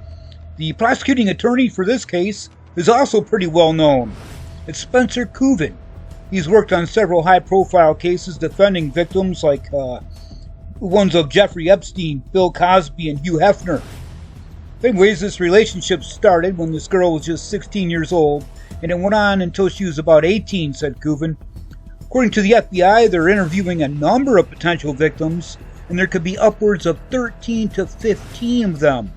The prosecuting attorney for this case is also pretty well known. It's Spencer Coven. He's worked on several high-profile cases defending victims like ones of Jeffrey Epstein, Bill Cosby, and Hugh Hefner. Anyways, this relationship started when this girl was just 16 years old, and it went on until she was about 18, said Coven. According to the FBI, they're interviewing a number of potential victims, and there could be upwards of 13 to 15 of them.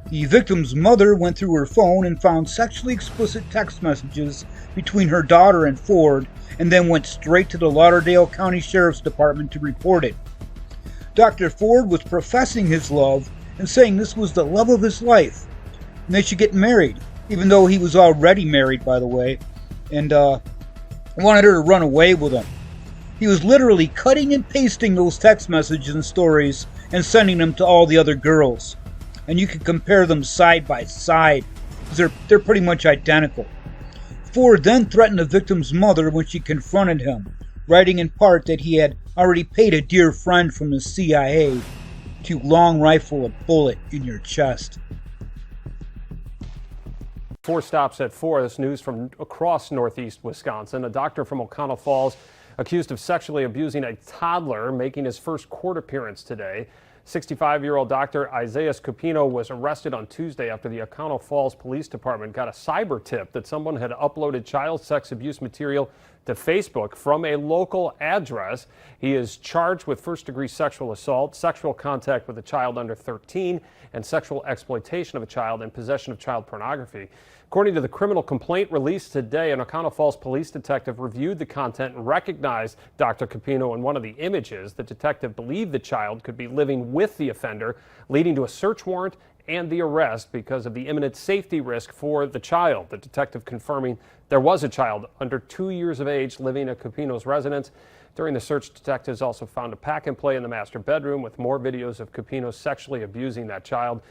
The victim's mother went through her phone and found sexually explicit text messages between her daughter and Ford, and then went straight to the Lauderdale County Sheriff's Department to report it. Dr. Ford was professing his love and saying this was the love of his life, and they should get married, even though he was already married, by the way, and wanted her to run away with him. He was literally cutting and pasting those text messages and stories and sending them to all the other girls. And you can compare them side by side, because they're pretty much identical. Ford then threatened the victim's mother when she confronted him, writing in part that he had already paid a dear friend from the CIA to long rifle a bullet in your chest. 4 stops at 4. This news from across northeast Wisconsin. A doctor from O'Connell Falls accused of sexually abusing a toddler making his first court appearance today. 65-year-old Dr. Isaiah Scupino was arrested on Tuesday after the O'Connell Falls Police Department got a cyber tip that someone had uploaded child sex abuse material to Facebook from a local address. He is charged with first-degree sexual assault, sexual contact with a child under 13, and sexual exploitation of a child and possession of child pornography. According to the criminal complaint released today, an O'Connell Falls police detective reviewed the content and recognized Dr. Capino in one of the images. The detective believed the child could be living with the offender, leading to a search warrant and the arrest because of the imminent safety risk for the child. The detective confirming there was a child under 2 years of age living at Capino's residence. During the search, detectives also found a pack and play in the master bedroom with more videos of Capino sexually abusing that child.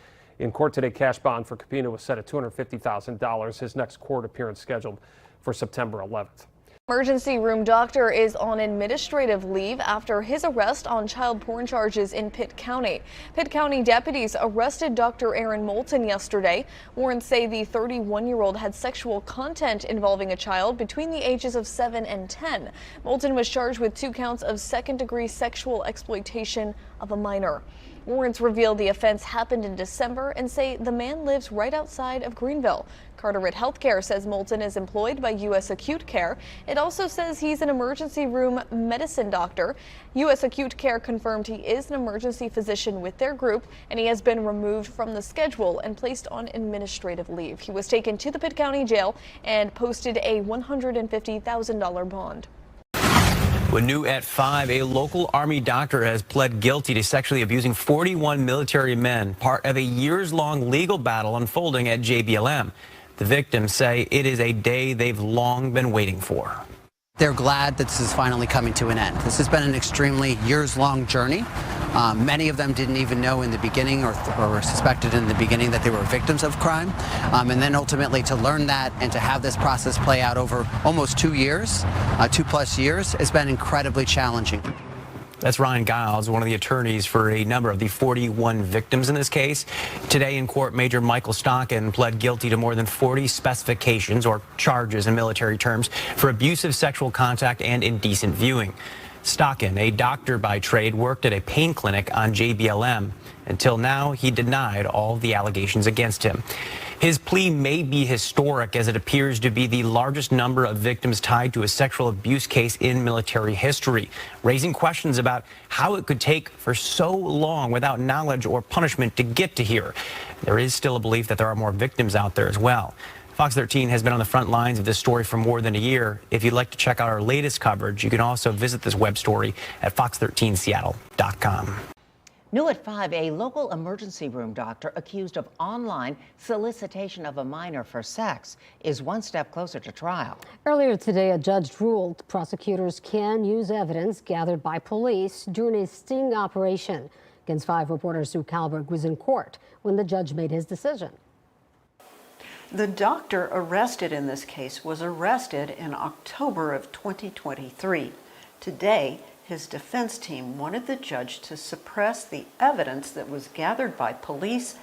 In court today, cash bond for Capino was set at $250,000. His next court appearance scheduled for September 11th. Emergency room doctor is on administrative leave after his arrest on child porn charges in Pitt County. Pitt County deputies arrested Dr. Aaron Moulton yesterday. Warrants say the 31-year-old had sexual content involving a child between the ages of 7 and 10. Moulton was charged with 2 counts of second-degree sexual exploitation of a minor. Warrants reveal the offense happened in December and say the man lives right outside of Greenville. Carteret Healthcare says Moulton is employed by U.S. Acute Care. It also says he's an emergency room medicine doctor. U.S. Acute Care confirmed he is an emergency physician with their group, and he has been removed from the schedule and placed on administrative leave. He was taken to the Pitt County Jail and posted a $150,000 bond. Well, new at 5, a local Army doctor has pled guilty to sexually abusing 41 military men, part of a years-long legal battle unfolding at JBLM. The victims say it is a day they've long been waiting for. They're glad that this is finally coming to an end. This has been an extremely years-long journey. Many of them didn't even know in the beginning or suspected in the beginning that they were victims of crime. And then ultimately to learn that and to have this process play out over almost 2 years, 2+ years, has been incredibly challenging. That's Ryan Giles, one of the attorneys for a number of the 41 victims in this case. Today in court, Major Michael Stockin pled guilty to more than 40 specifications or charges in military terms for abusive sexual contact and indecent viewing. Stockin, a doctor by trade, worked at a pain clinic on JBLM. Until now, he denied all the allegations against him. His plea may be historic, as it appears to be the largest number of victims tied to a sexual abuse case in military history, raising questions about how it could take for so long without knowledge or punishment to get to here. There is still a belief that there are more victims out there as well. Fox 13 has been on the front lines of this story for more than a year. If you'd like to check out our latest coverage, you can also visit this web story at fox13seattle.com. New at 5, a local emergency room doctor accused of online solicitation of a minor for sex is one step closer to trial. Earlier today, a judge ruled prosecutors can use evidence gathered by police during a sting operation. Against 5 reporter Sue Kalberg was in court when the judge made his decision. The doctor arrested in this case was arrested in October of 2023. Today, his defense team wanted the judge to suppress the evidence that was gathered by police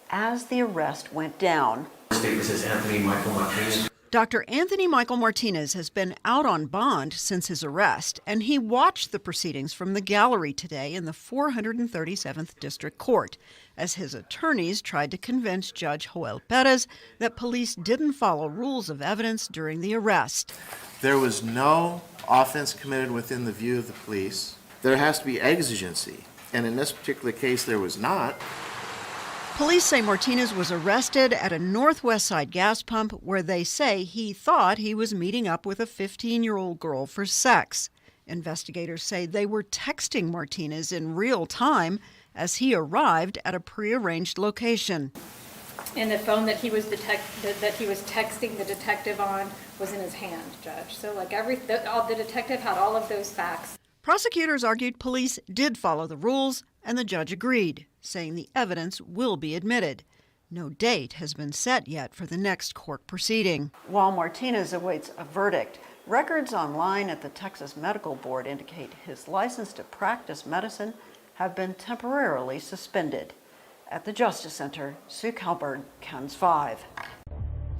as the arrest went down. This is Anthony Michael Martinez. Dr. Anthony Michael Martinez has been out on bond since his arrest, and he watched the proceedings from the gallery today in the 437th District Court as his attorneys tried to convince Judge Joel Perez that police didn't follow rules of evidence during the arrest. There was no offense committed within the view of the police. There has to be exigency, and in this particular case there was not. Police say Martinez was arrested at a Northwest Side gas pump where they say he thought he was meeting up with a 15-year-old girl for sex. Investigators say they were texting Martinez in real time as he arrived at a prearranged location. And the phone that he was texting the detective on was in his hand, Judge. So the detective had all of those facts. Prosecutors argued police did follow the rules, and the judge agreed, saying the evidence will be admitted. No date has been set yet for the next court proceeding. While Martinez awaits a verdict, records online at the Texas Medical Board indicate his license to practice medicine have been temporarily suspended. At the Justice Center, Sue Kalberg, KENS 5.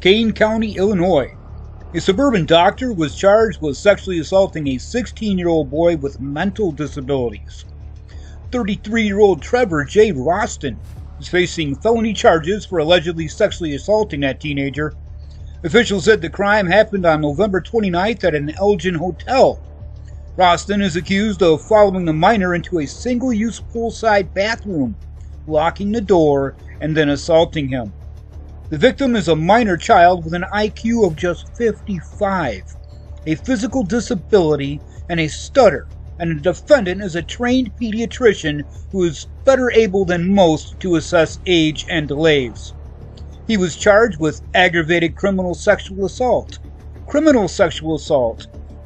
Kane County, Illinois. A suburban doctor was charged with sexually assaulting a 16-year-old boy with mental disabilities. 33-year-old Trevor J. Roston is facing felony charges for allegedly sexually assaulting that teenager. Officials said the crime happened on November 29th at an Elgin hotel. Roston is accused of following the minor into a single-use poolside bathroom, locking the door, and then assaulting him. The victim is a minor child with an IQ of just 55, a physical disability, and a stutter, and the defendant is a trained pediatrician who is better able than most to assess age and delays. He was charged with aggravated criminal sexual assault,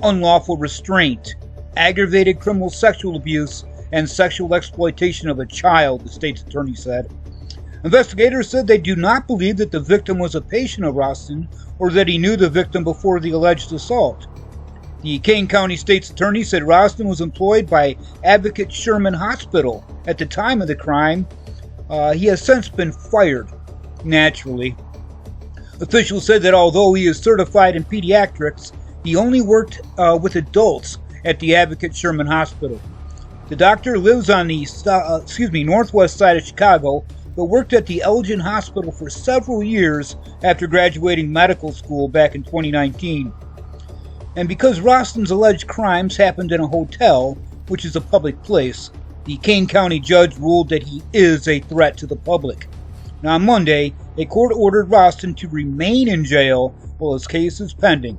unlawful restraint, aggravated criminal sexual abuse, and sexual exploitation of a child, the state's attorney said. Investigators said they do not believe that the victim was a patient of Roston or that he knew the victim before the alleged assault. The Kane County State's Attorney said Roston was employed by Advocate Sherman Hospital at the time of the crime. He has since been fired, naturally. Officials said that although he is certified in pediatrics, he only worked with adults at the Advocate Sherman Hospital. The doctor lives on the northwest side of Chicago, but worked at the Elgin Hospital for several years after graduating medical school back in 2019. And because Roston's alleged crimes happened in a hotel, which is a public place, the Kane County judge ruled that he is a threat to the public. Now on Monday, a court ordered Roston to remain in jail while his case is pending.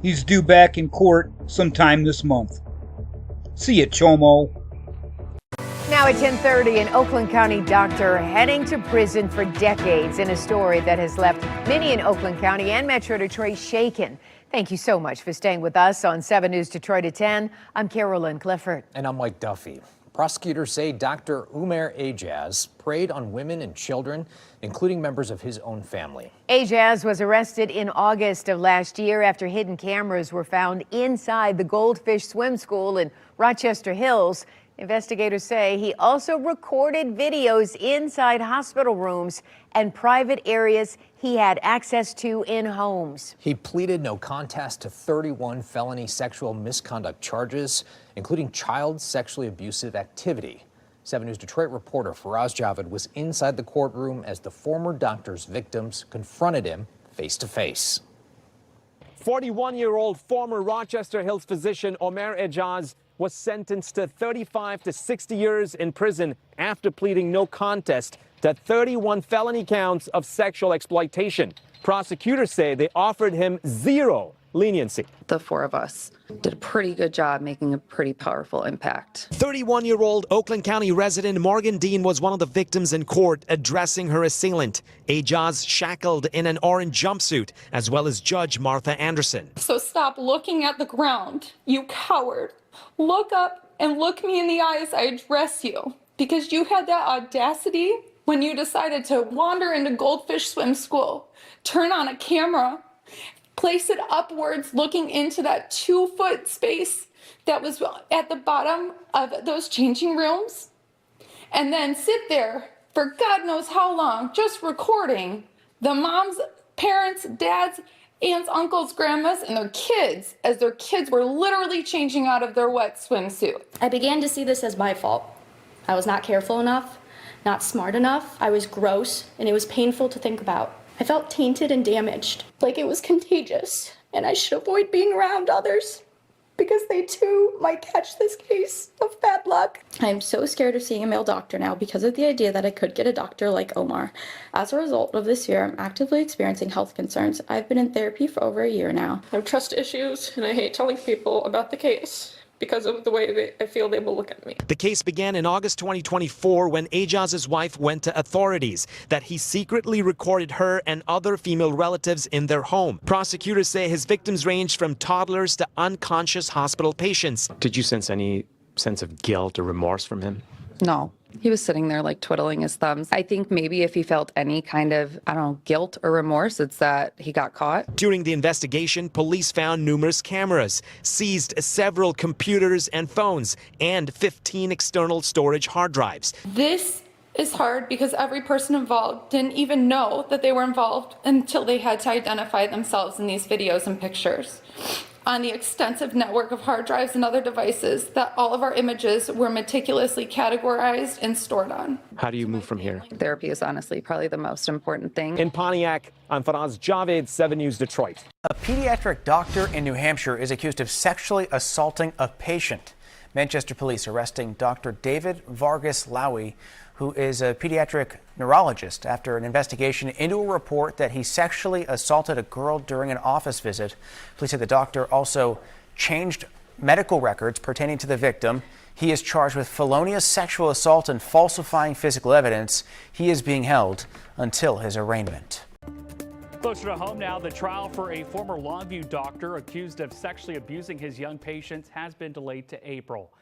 He's due back in court sometime this month. See ya, Chomo. Now at 10:30, an Oakland County doctor heading to prison for decades in a story that has left many in Oakland County and Metro Detroit shaken. Thank you so much for staying with us on 7 News Detroit at 10. I'm Carolyn Clifford. And I'm Mike Duffy. Prosecutors say Dr. Umair Ajaz preyed on women and children, including members of his own family. Ajaz was arrested in August of last year after hidden cameras were found inside the Goldfish Swim School in Rochester Hills. Investigators say he also recorded videos inside hospital rooms and private areas he had access to in homes. He pleaded no contest to 31 felony sexual misconduct charges, including child sexually abusive activity. 7 News Detroit reporter Faraz Javed was inside the courtroom as the former doctor's victims confronted him face to face. 41-year-old former Rochester Hills physician Umair Ajaz was sentenced to 35 to 60 years in prison after pleading no contest to 31 felony counts of sexual exploitation. Prosecutors say they offered him zero leniency. The four of us did a pretty good job making a pretty powerful impact. 31-year-old Oakland County resident Morgan Dean was one of the victims in court addressing her assailant. Ajaz shackled in an orange jumpsuit, as well as Judge Martha Anderson. So stop looking at the ground, you coward. Look up and look me in the eyes. I address you because you had that audacity when you decided to wander into Goldfish Swim School, turn on a camera, place it upwards, looking into that 2-foot space that was at the bottom of those changing rooms, and then sit there for God knows how long, just recording the moms, parents, dads, aunts, uncles, grandmas, and their kids as their kids were literally changing out of their wet swimsuit. I began to see this as my fault. I was not careful enough, not smart enough. I was gross, and it was painful to think about. I felt tainted and damaged, like it was contagious, and I should avoid being around others because they too might catch this case of bad luck. I'm so scared of seeing a male doctor now because of the idea that I could get a doctor like Omar. As a result of this fear, I'm actively experiencing health concerns. I've been in therapy for over a year now. I have trust issues, and I hate telling people about the case because of the way I feel they will look at me. The case began in August 2024 when Ajaz's wife went to authorities that he secretly recorded her and other female relatives in their home. Prosecutors say his victims ranged from toddlers to unconscious hospital patients. Did you sense any sense of guilt or remorse from him? No, he was sitting there like twiddling his thumbs. I think maybe if he felt any kind of, guilt or remorse, it's that he got caught. During the investigation, police found numerous cameras, seized several computers and phones, and 15 external storage hard drives. This is hard because every person involved didn't even know that they were involved until they had to identify themselves in these videos and pictures. On the extensive network of hard drives and other devices that all of our images were meticulously categorized and stored on. How do you move from here? Therapy is honestly probably the most important thing. In Pontiac, I'm Faraz Javed, 7 News Detroit. A pediatric doctor in New Hampshire is accused of sexually assaulting a patient. Manchester police arresting Dr. David Vargas Lowy, who is a pediatric neurologist, after an investigation into a report that he sexually assaulted a girl during an office visit. Police say the doctor also changed medical records pertaining to the victim. He is charged with felonious sexual assault and falsifying physical evidence. He is being held until his arraignment. Closer to home now, the trial for a former Longview doctor accused of sexually abusing his young patients has been delayed to April.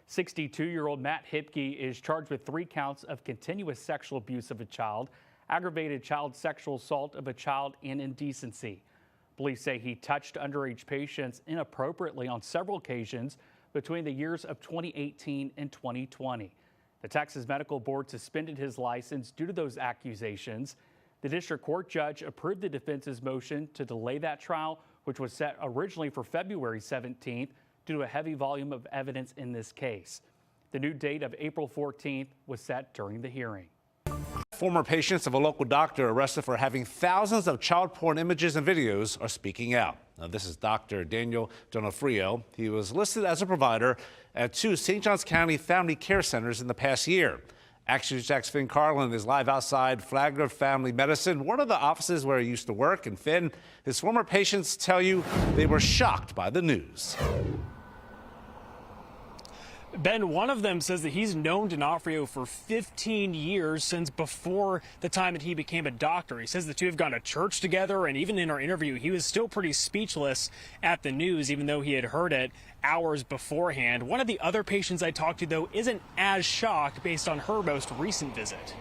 62-year-old Matt Hipke is charged with 3 counts of continuous sexual abuse of a child, aggravated child sexual assault of a child, and indecency. Police say he touched underage patients inappropriately on several occasions between the years of 2018 and 2020. The Texas Medical Board suspended his license due to those accusations. The district court judge approved the defense's motion to delay that trial, which was set originally for February 17th due to a heavy volume of evidence in this case. The new date of April 14th was set during the hearing. Former patients of a local doctor arrested for having thousands of child porn images and videos are speaking out. Now, this is Dr. Daniel Donofrio. He was listed as a provider at 2 St. Johns County Family Care Centers in the past year. Action News Jack's Finn Carlin is live outside Flagler Family Medicine, one of the offices where he used to work. And Finn, his former patients tell you they were shocked by the news. Ben, one of them says that he's known D'Onofrio for 15 years, since before the time that he became a doctor. He says the two have gone to church together, and even in our interview, he was still pretty speechless at the news, even though he had heard it hours beforehand. One of the other patients I talked to, though, isn't as shocked based on her most recent visit.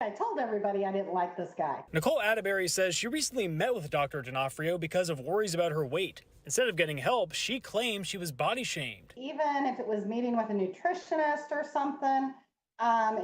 I told everybody I didn't like this guy. Nicole Atterbury says she recently met with Dr. D'Onofrio because of worries about her weight. Instead of getting help, she claims she was body shamed. Even if it was meeting with a nutritionist or something,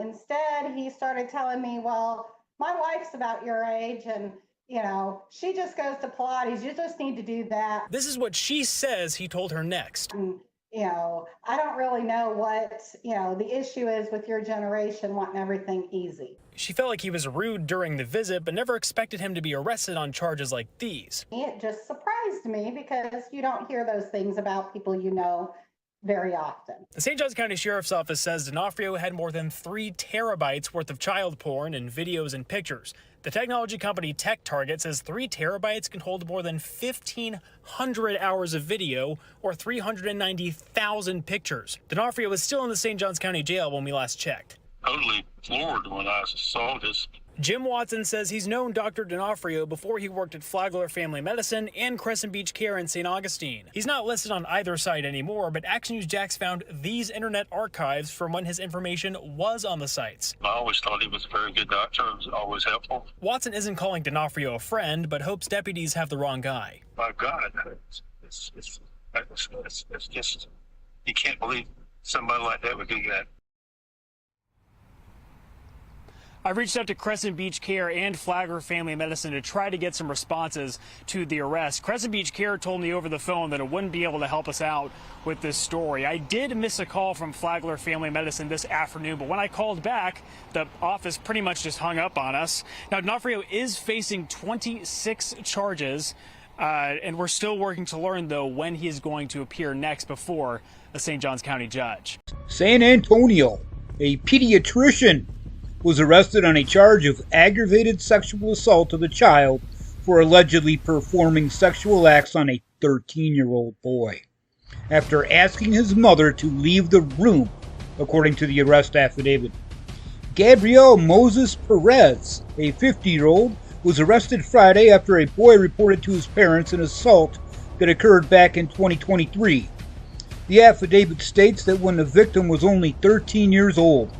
instead he started telling me, well, my wife's about your age and, you know, she just goes to Pilates. You just need to do that. This is what she says he told her next. You know, I don't really know what, you know, the issue is with your generation wanting everything easy. She felt like he was rude during the visit, but never expected him to be arrested on charges like these. It just surprised me because you don't hear those things about people you know very often. The St. Johns County Sheriff's Office says D'Onofrio had more than 3 terabytes worth of child porn and videos and pictures. The technology company TechTarget says 3 terabytes can hold more than 1,500 hours of video or 390,000 pictures. D'Onofrio was still in the St. Johns County Jail when we last checked. Totally floored when I saw this. Jim Watson says he's known Dr. D'Onofrio before he worked at Flagler Family Medicine and Crescent Beach Care in St. Augustine. He's not listed on either site anymore, but Action News Jax found these internet archives from when his information was on the sites. I always thought he was a very good doctor. It was always helpful. Watson isn't calling D'Onofrio a friend, but hopes deputies have the wrong guy. My God, it's just, you can't believe somebody like that would do that. I reached out to Crescent Beach Care and Flagler Family Medicine to try to get some responses to the arrest. Crescent Beach Care told me over the phone that it wouldn't be able to help us out with this story. I did miss a call from Flagler Family Medicine this afternoon, but when I called back, the office pretty much just hung up on us. Now, D'Onofrio is facing 26 charges, and we're still working to learn, though, when he is going to appear next before the St. Johns County judge. San Antonio, a pediatrician was arrested on a charge of aggravated sexual assault of a child for allegedly performing sexual acts on a 13-year-old boy after asking his mother to leave the room, according to the arrest affidavit. Gabriel Moses Perez, a 50-year-old, was arrested Friday after a boy reported to his parents an assault that occurred back in 2023. The affidavit states that when the victim was only 13 years old,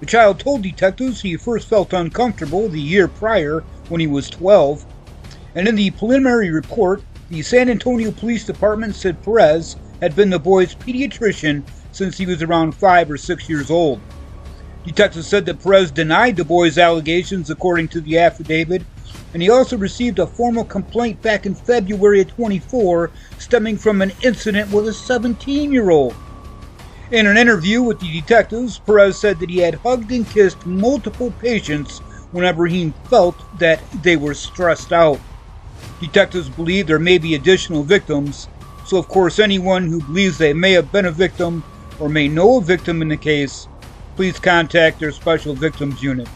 the child told detectives he first felt uncomfortable the year prior when he was 12, and in the preliminary report, the San Antonio Police Department said Perez had been the boy's pediatrician since he was around 5 or 6 years old. Detectives said that Perez denied the boy's allegations according to the affidavit, and he also received a formal complaint back in February of 24 stemming from an incident with a 17-year-old. In an interview with the detectives, Perez said that he had hugged and kissed multiple patients whenever he felt that they were stressed out. Detectives believe there may be additional victims, so of course anyone who believes they may have been a victim or may know a victim in the case, please contact their Special Victims Unit.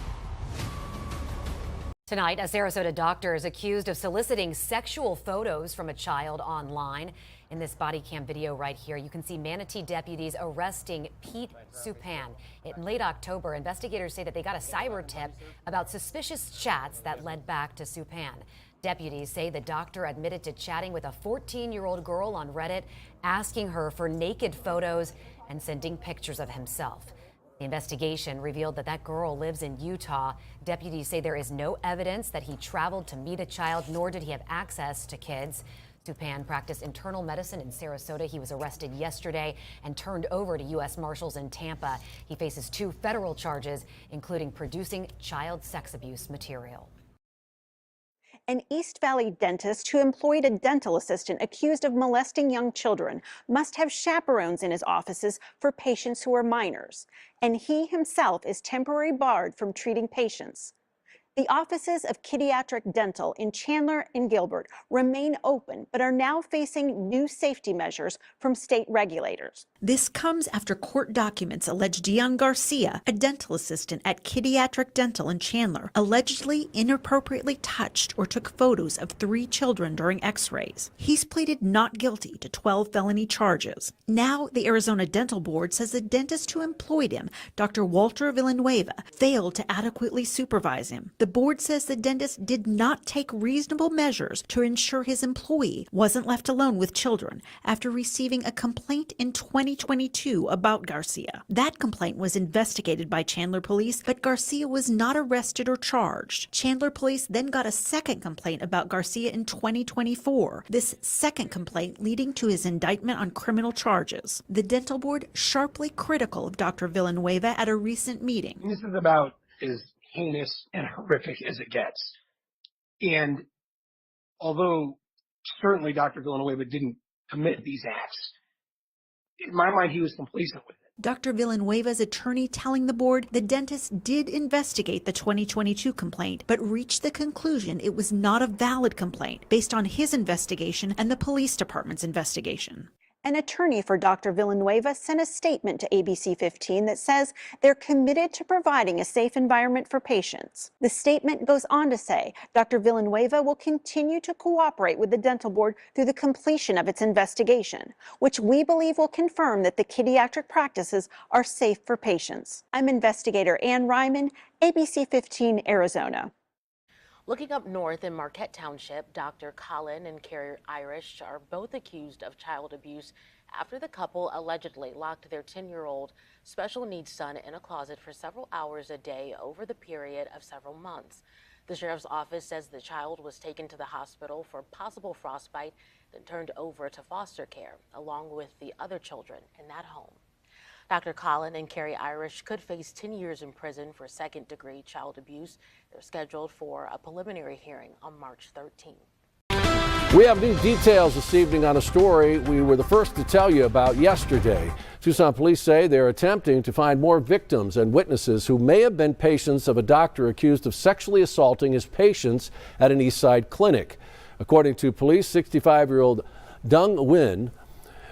Tonight, a Sarasota doctor is accused of soliciting sexual photos from a child online. In this body cam video right here, you can see Manatee deputies arresting Pete Supan. In late October, investigators say that they got a cyber tip about suspicious chats that led back to Supan. Deputies say the doctor admitted to chatting with a 14-year-old girl on Reddit, asking her for naked photos and sending pictures of himself. The investigation revealed that that girl lives in Utah. Deputies say there is no evidence that he traveled to meet a child, nor did he have access to kids. Supan practiced internal medicine in Sarasota. He was arrested yesterday and turned over to U.S. Marshals in Tampa. He faces 2 federal charges, including producing child sex abuse material. An East Valley dentist who employed a dental assistant accused of molesting young children must have chaperones in his offices for patients who are minors, and he himself is temporarily barred from treating patients. The offices of Pediatric Dental in Chandler and Gilbert remain open, but are now facing new safety measures from state regulators. This comes after court documents allege Dion Garcia, a dental assistant at Pediatric Dental in Chandler, allegedly inappropriately touched or took photos of 3 children during x-rays. He's pleaded not guilty to 12 felony charges. Now, the Arizona Dental Board says the dentist who employed him, Dr. Walter Villanueva, failed to adequately supervise him. The board says the dentist did not take reasonable measures to ensure his employee wasn't left alone with children after receiving a complaint in 2022 about Garcia. That complaint was investigated by Chandler police, but Garcia was not arrested or charged. Chandler police then got a second complaint about Garcia in 2024. This second complaint leading to his indictment on criminal charges. The dental board sharply critical of Dr. Villanueva at a recent meeting. This is about as heinous and horrific as it gets. And although certainly Dr. Villanueva didn't commit these acts, in my mind, he was complacent with it. Dr. Villanueva's attorney telling the board the dentist did investigate the 2022 complaint, but reached the conclusion it was not a valid complaint based on his investigation and the police department's investigation. An attorney for Dr. Villanueva sent a statement to ABC 15 that says they're committed to providing a safe environment for patients. The statement goes on to say Dr. Villanueva will continue to cooperate with the dental board through the completion of its investigation, which we believe will confirm that the pediatric practices are safe for patients. I'm investigator Ann Ryman, ABC 15, Arizona. Looking up north in Marquette Township, Dr. Colin and Carrie Irish are both accused of child abuse after the couple allegedly locked their 10-year-old special needs son in a closet for several hours a day over the period of several months. The sheriff's office says the child was taken to the hospital for possible frostbite, then turned over to foster care, along with the other children in that home. Dr. Colin and Carrie Irish could face 10 years in prison for second-degree child abuse. They're scheduled for a preliminary hearing on March 13th. We have new details this evening on a story we were the first to tell you about yesterday. Tucson police say they're attempting to find more victims and witnesses who may have been patients of a doctor accused of sexually assaulting his patients at an East Side clinic. According to police, 65-year-old Dung Nguyen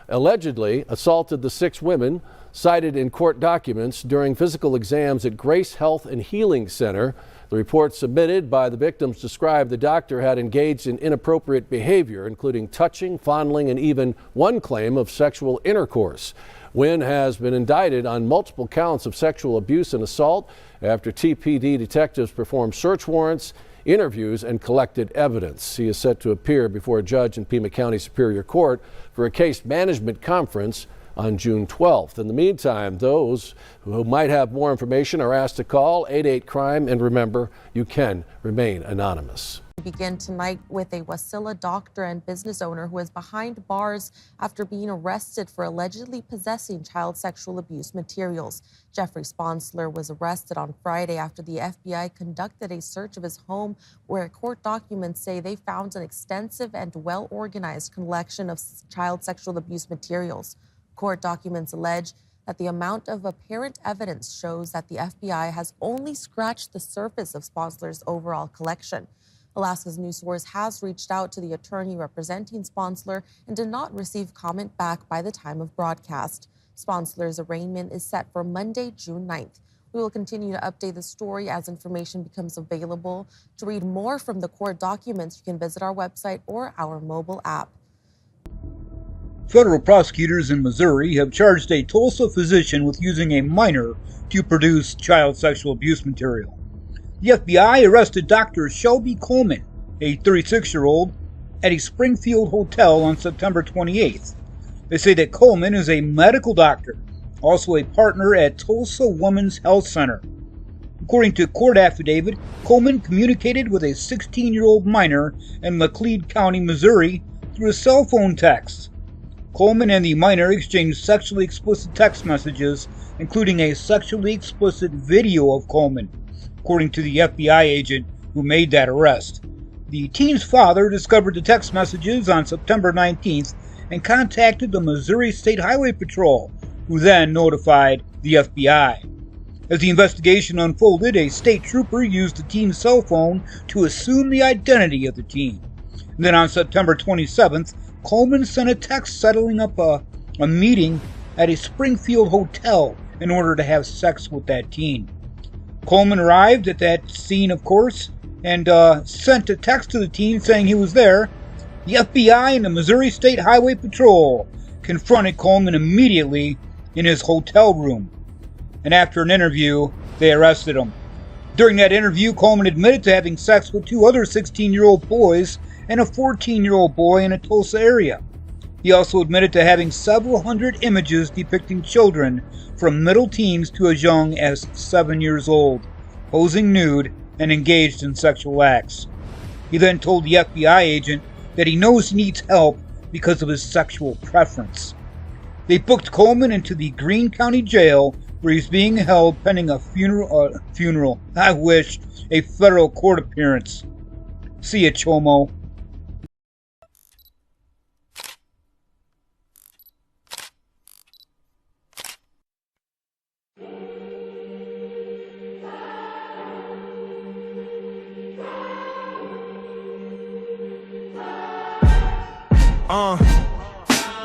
allegedly assaulted the 6 women cited in court documents during physical exams at Grace Health and Healing Center. The report submitted by the victims described the doctor had engaged in inappropriate behavior, including touching, fondling, and even one claim of sexual intercourse. Nguyen has been indicted on multiple counts of sexual abuse and assault after TPD detectives performed search warrants, interviews, and collected evidence. He is set to appear before a judge in Pima County Superior Court for a case management conference on June 12th. In the meantime, those who might have more information are asked to call 88-CRIME, and remember, you can remain anonymous. We begin tonight with a Wasilla doctor and business owner who is behind bars after being arrested for allegedly possessing child sexual abuse materials. Jeffrey Sponsler was arrested on Friday after the FBI conducted a search of his home, where court documents say they found an extensive and well-organized collection of child sexual abuse materials. Court documents allege that the amount of apparent evidence shows that the FBI has only scratched the surface of Sponsler's overall collection. Alaska's News Source has reached out to the attorney representing Sponsler and did not receive comment back by the time of broadcast. Sponsler's arraignment is set for Monday, June 9th. We will continue to update the story as information becomes available. To read more from the court documents, you can visit our website or our mobile app. Federal prosecutors in Missouri have charged a Tulsa physician with using a minor to produce child sexual abuse material. The FBI arrested Dr. Shelby Coleman, a 36-year-old, at a Springfield hotel on September 28th. They say that Coleman is a medical doctor, also a partner at Tulsa Women's Health Center. According to a court affidavit, Coleman communicated with a 16-year-old minor in Macleod County, Missouri, through a cell phone text. Coleman and the minor exchanged sexually explicit text messages, including a sexually explicit video of Coleman, according to the FBI agent who made that arrest. The teen's father discovered the text messages on September 19th and contacted the Missouri State Highway Patrol, who then notified the FBI. As the investigation unfolded, a state trooper used the teen's cell phone to assume the identity of the teen. And then on September 27th, Coleman sent a text settling up a meeting at a Springfield hotel in order to have sex with that teen. Coleman arrived at that scene, of course, and sent a text to the teen saying he was there. The FBI and the Missouri State Highway Patrol confronted Coleman immediately in his hotel room. And after an interview, they arrested him. During that interview, Coleman admitted to having sex with 2 other 16-year-old boys and a 14-year-old boy in a Tulsa area. He also admitted to having several hundred images depicting children from middle teens to as young as 7 years old, posing nude and engaged in sexual acts. He then told the FBI agent that he knows he needs help because of his sexual preference. They booked Coleman into the Greene County Jail, where he's being held pending a a federal court appearance. See ya, Chomo.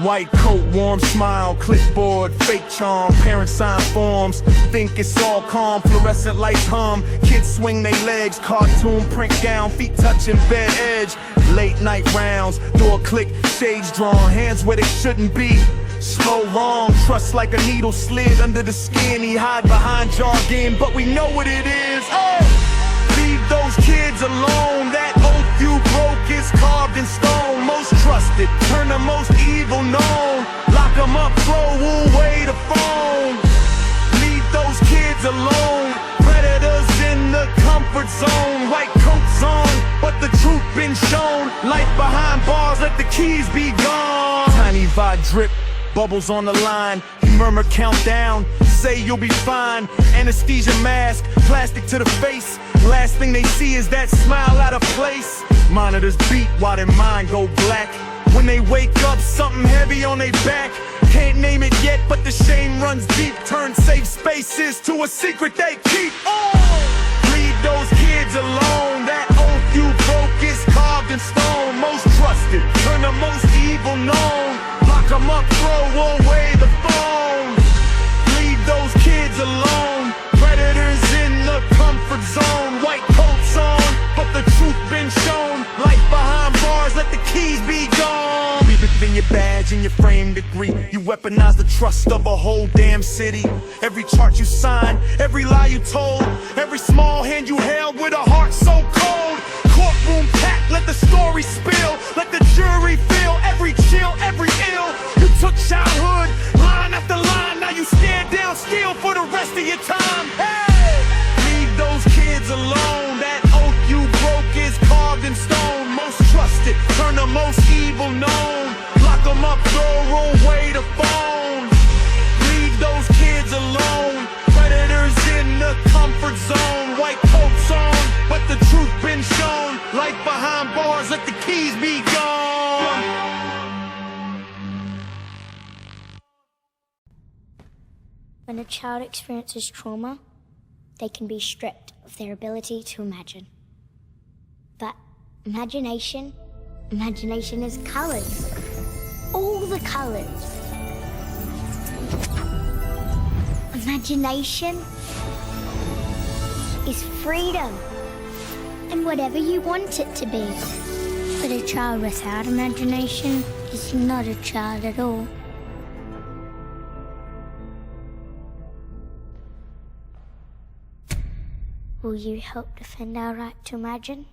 White coat, warm smile, clipboard, fake charm, parents sign forms, think it's all calm, fluorescent lights hum, kids swing their legs, cartoon print gown, feet touching bed edge, late night rounds, door click, shades drawn, hands where they shouldn't be, slow wrong, trust like a needle slid under the skin, he hide behind jargon, but we know what it is, leave those kids alone, that oath you broke is carved in stone, most trusted, turn the most evil known, lock them up, throw away the phone, leave those kids alone, predators in the comfort zone, white coats on, but the truth been shown, life behind bars, let the keys be gone, tiny vibe drip, bubbles on the line, he murmur countdown, say you'll be fine, anesthesia mask, plastic to the face, last thing they see is that smile out of place, monitors beat while their mind go black, when they wake up something heavy on their back, can't name it yet but the shame runs deep, turn safe spaces to a secret they keep, leave those kids alone, that oath you broke is carved in stone, most trusted, turn the most evil known, lock them up, throw away the phone, leave those kids alone, predators in the comfort zone, white coats on, but the truth been shown, life behind bars, let the keys be gone, leave it in your badge and your frame degree, you weaponize the trust of a whole damn city, every chart you signed, every lie you told, every small hand you held with a heart so cold, courtroom packed, let the story spill, let the jury feel every chill, every ill, you took childhood, line after line, now you stand down still for the rest of your time, hey! Leave those kids alone, that oath you broke is carved in stone, most trusted, turn the most evil known, lock them up, throw away the phone, leave those kids alone, predators in the comfort zone, white coats on, but the truth been shown, life behind bars, let the keys be gone. When a child experiences trauma, they can be stripped of their ability to imagine. But imagination is colors. All the colors. Imagination is freedom. And whatever you want it to be. But a child without imagination is not a child at all. Will you help defend our right to imagine?